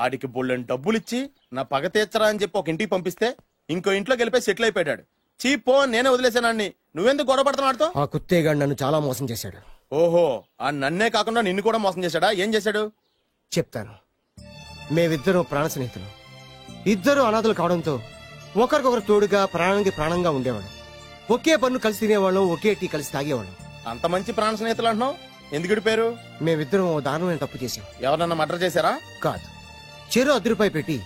ఆడికి బోళ్ళని డబ్బులిచ్చి నా పగ తీర్చరా అని చెప్పి ఒక ఇంటికి పంపిస్తే ఇంకో ఇంట్లోకి వెళ్ళిపోయి సెటిల్ అయిపోయాడు. చీపో నేనే వదిలేసానాన్ని. నువ్వెందుకు గొడవ పడుతున్నాడుతో? ఆ కుత్తేగాడు నన్ను చాలా మోసం చేశాడు. ఓహో, ఆ నన్నే కాకుండా నిన్ను కూడా మోసం చేశాడా? ఏం చేశాడు చెప్తాను. మేమిద్దరం ప్రాణ స్నేహితులు. ఇద్దరు అనాథులు కావడంతో ఒకరికొకరు తోడుగా ప్రాణానికి ప్రాణంగా ఉండేవాడు. ఒకే పన్ను కలిసి తినేవాళ్ళం, ఒకే టీ కలిసి తాగేవాళ్ళం. అంత మంచి ప్రాణ స్నేహితులు అంటున్నావు, ఎందుకు పేరు? మేమిద్దరం దారుణమైన తప్పు చేశాం. ఎవరన్నా మర్డర్ చేశారా? కాదు, చెరో 10 రూపాయలు పెట్టి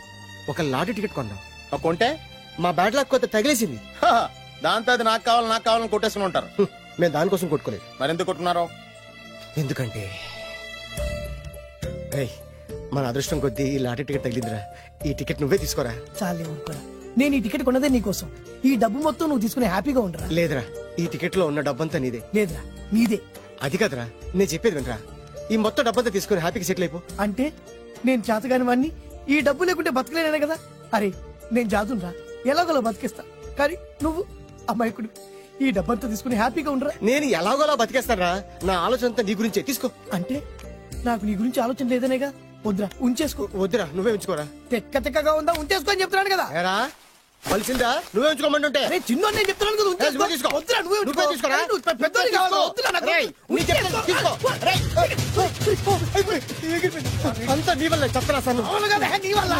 ఒక లాటరీ టికెట్ కొన్నాం. కొంటే మా బ్యాడ్ లక్ కొత్త తగిలేసింది. దాంతో అది నాకు కావాలని కొట్టేసుకుని ఉంటారు. మేము దానికోసం కొట్టుకోలేదు. మరెందుకు కొట్టుకున్నారో? ఎందుకంటే మన అదృష్టం కొద్దీ ఈ లాటరీ టికెట్ తగిలిందిరా. ఈ టికెట్ నువ్వే తీసుకోరా. చాలే ఊరుకోరా. నేను ఈ టికెట్ కొన్నదే నీకోసం. ఈ డబ్బు మొత్తం నువ్వు తీసుకుని హ్యాపీగా ఉండరా. లేదురా, ఈ టికెట్ లో ఉన్న డబ్బంతా నీదే. లేదురా, నీదే. అది కదరా, నేను చెప్పేది వినరా. ఈ మొత్తం డబ్బంతా తీసుకుని హ్యాపీగా సెటిల్ అయిపో. అంటే నేను చేతగాని వాడిని, ఈ డబ్బు లేకుంటే బతకలేనే కదా. అరే నేను జాతునరా, ఎలాగోలా బతికేస్తా. కానీ నువ్వు అమాయకుడు. ఈ డబ్బంతా తీసుకుని హ్యాపీగా ఉండరా. నేను ఎలాగోలా బతికేస్తారా. నా ఆలోచన అంతా నీ గురించే. తీసుకో. అంటే నాకు నీ గురించి ఆలోచన లేదనేగా. వద్దురా, ఉంచేసుకో. వద్దురా, నువ్వే ఉంచుకోరా. తెక్కగా ఉందా, ఉంచేసుకో అని చెప్తున్నాను కదా. కలిసిందా? నువ్వే ఉంచుకోమంటుంటే చిన్న నేను చెప్తున్నాను కదా. వద్దురా, నువ్వే తీసుకోరా. పెద్దోని కావాలా? వద్దురా నాకు. అంతా నీ వల్ల చెప్తారా సార్. అవును కదా, నీ వల్ల.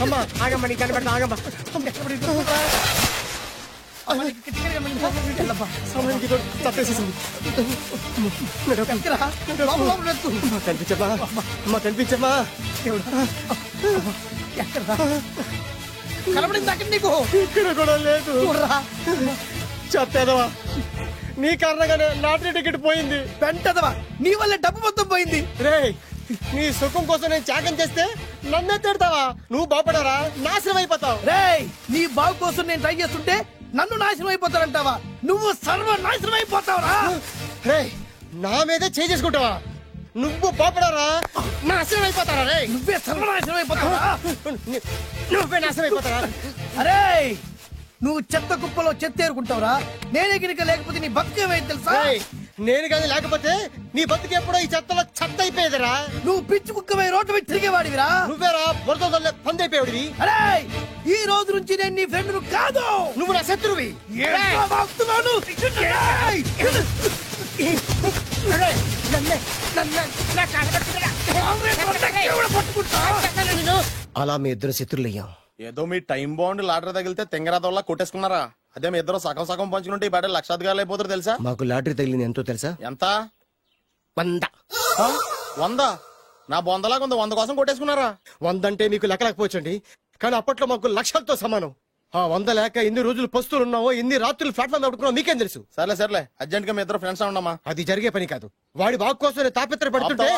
అమ్మా ఆగమ్మా, నీ కనబడతా ఆగమ్మా. కనిపించమ్మా అమ్మా కనిపించమ్మా కనబడింది అక్కడ నీకు ఇక్కడ కూడా లేదు చెత్తదవా నీ కారణంగానే లాటరీ టికెట్ పోయింది. వెంటదవా నీ వల్ల డబ్బు మొత్తం పోయింది. రే నీ సుఖం కోసం నేను త్యాగం చేస్తే నన్నే తిడతావా? నువ్వు బాగుపడారా నాశనం అయిపోతావు. రే నీ బాగు కోసం నేను ట్రై చేస్తుంటే నన్ను నాశనం అయిపోతానంటావా? నువ్వు సర్వ నాశనం అయిపోతావురా. రే నా మీదే చేసుకుంటావా? నువ్వు బాగుపడారా నాశనం అయిపోతారా? రే నువ్వే సర్వనాశనం అయిపోతావా? నువ్వే నాశనం అయిపోతారా? అరే నువ్వు చెత్త కుప్పలో చెత్త ఏరుకుంటావురా. నేనే గినక లేకపోతే నీ బతుకేమైంది తెలుసా? నేను కానీ లేకపోతే నీ బతుకు ఎప్పుడో ఈ చెత్తలో చెత్త అయిపోయేదిరా. నువ్వు పిచ్చి కుక్కమై రోడ్డు మీద తిరిగేవాడివిరా. నువ్వేరా బురద పంది అయిపోయాడివి. అరే ఈ రోజు నుంచి నేను నీ ఫ్రెండ్ కాదు, నువ్వు నా శత్రువి. అలా మీ ఇద్దరు శత్రులయ్యాం. ఏదో మీ టైం బాండ్ లాటరీ తగిలితే తెంగరాదోళ్ళ కొట్టేసుకున్నారా? అదే మీ ఇద్దరు సగం సగం పంచుకుంటే ఈ బయట లక్షాధికారులు అయిపోతారు తెలుసా? మాకు లాటరీ తగిలింది ఎంతో తెలుసా? ఎంత? 100. 100? నా బొందలాగా ఉంది, 100 కోసం కొట్టేసుకున్నారా? 100 అంటే మీకు లెక్కలేకపోవచ్చండి, కానీ అప్పట్లో మాకు లక్షలతో సమానం. ఆ 100 లేక ఎన్ని రోజులు పస్తులు ఉన్నావో, ఎన్ని రాత్రులు ప్లాట్ఫామ్ పెట్టుకున్నావు మీకేం తెలుసు? సర్లే సర్లే, అర్జెంట్ గా మీ ఇద్దరు ఫ్రెండ్స్ ఉండమ్మా. అది జరిగే పని కాదు. వాడి బాగు కోసం తాపిత్ర పడుతుంటే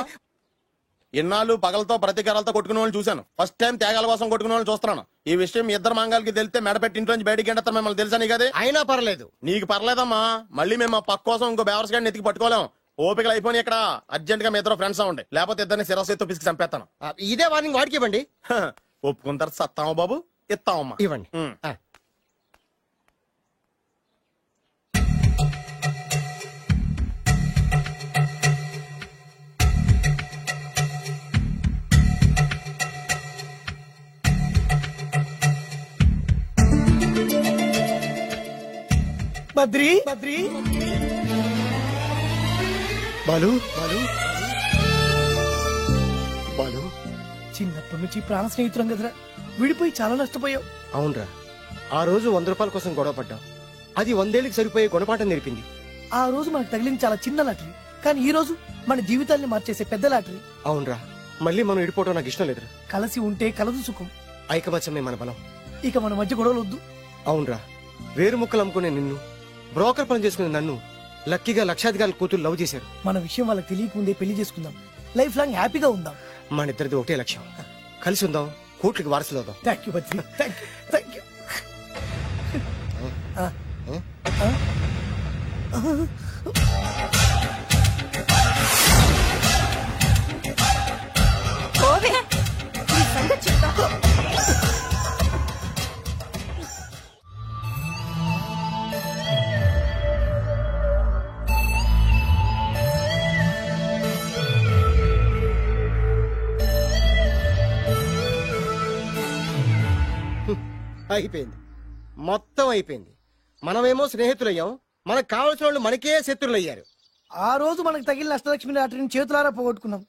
ఇన్నాళ్ళు పగలతో ప్రతీకారాలతో కొట్టుకునే వాళ్ళు చూశాను. ఫస్ట్ టైం త్యాగాల కోసం కొట్టుకునే వాళ్ళు చూస్తున్నాను. ఈ విషయం మీ ఇద్దరు మంగాలకి తెలిస్తే మెడపెట్టి ఇంట్లోంచి బయటికి ఎండతాం. మిమ్మల్ని తెలుసా నీకు? అది అయినా పర్లేదు. నీకు పర్లేదమ్మా, మళ్ళీ మేము పక్క కోసం ఇంకో బేవర్స్ గాడిని ఎత్తికి పట్టుకోలేం. ఓపికలు అయిపోయి ఇక్కడ అర్జెంట్ గా మీ ఇద్దరు ఫ్రెండ్స్ అవ్వండి, లేకపోతే ఇద్దరిని శిరస్సుతో పిసికి చంపేస్తాను. ఇదే వార్నింగ్ వాడికి ఇవ్వండి. ఒప్పుకుంటారు సత్తామా బాబు? ఇస్తామమ్మా. ఇవ్వండి. బద్రి బాలు బాలు బాలు చిన్నప్పటి నుంచి ప్రాణ స్నేహితులం కదరా, విడిపోయి చాలా నష్టపోయావు. అవునరా, ఆ రోజు 100 రూపాయల కోసం గొడవ పడ్డాం. అది 100 ఏళ్ళకి సరిపోయే గుణపాఠం నేర్పింది. ఆ రోజు మనకు తగిలింది చాలా చిన్న లాటరీ, కానీ ఈ రోజు మన జీవితాన్ని మార్చేసే పెద్ద లాటరీ. అవునరా, మళ్ళీ మనం ఇడిపోవడం నాకు ఇష్టం లేదురా. కలిసి ఉంటే కలదు సుఖం. ఐకమత్యమే మన బలం. ఇక మన మధ్య గొడవలు వద్దు. అవునరా, వేరు ముక్కలు అమ్ముకునే నిన్ను, బ్రోకర్ పని చేసుకునే నన్ను లక్కీగా లక్షాధికారుల కూతురు లవ్ చేశారు. మన విషయం వాళ్ళకి తెలియకముందే పెళ్లి చేసుకుందాం, లైఫ్ లాంగ్ హ్యాపీగా ఉందాం. మన ఇద్దరిది ఒకటే లక్ష్యం, కలిసి ఉందాం, కోట్లకి వారసులు అవుదాం. Thank you Badri, thank you. అయిపోయింది, మొత్తం అయిపోయింది. మనమేమో స్నేహితులయ్యాం, మనకు కావలసిన వాళ్ళు మనకే శత్రులయ్యారు. ఆ రోజు మనకు తగిలిన అష్టలక్ష్మి లాటరీని చేతులారా పోగొట్టుకున్నాం.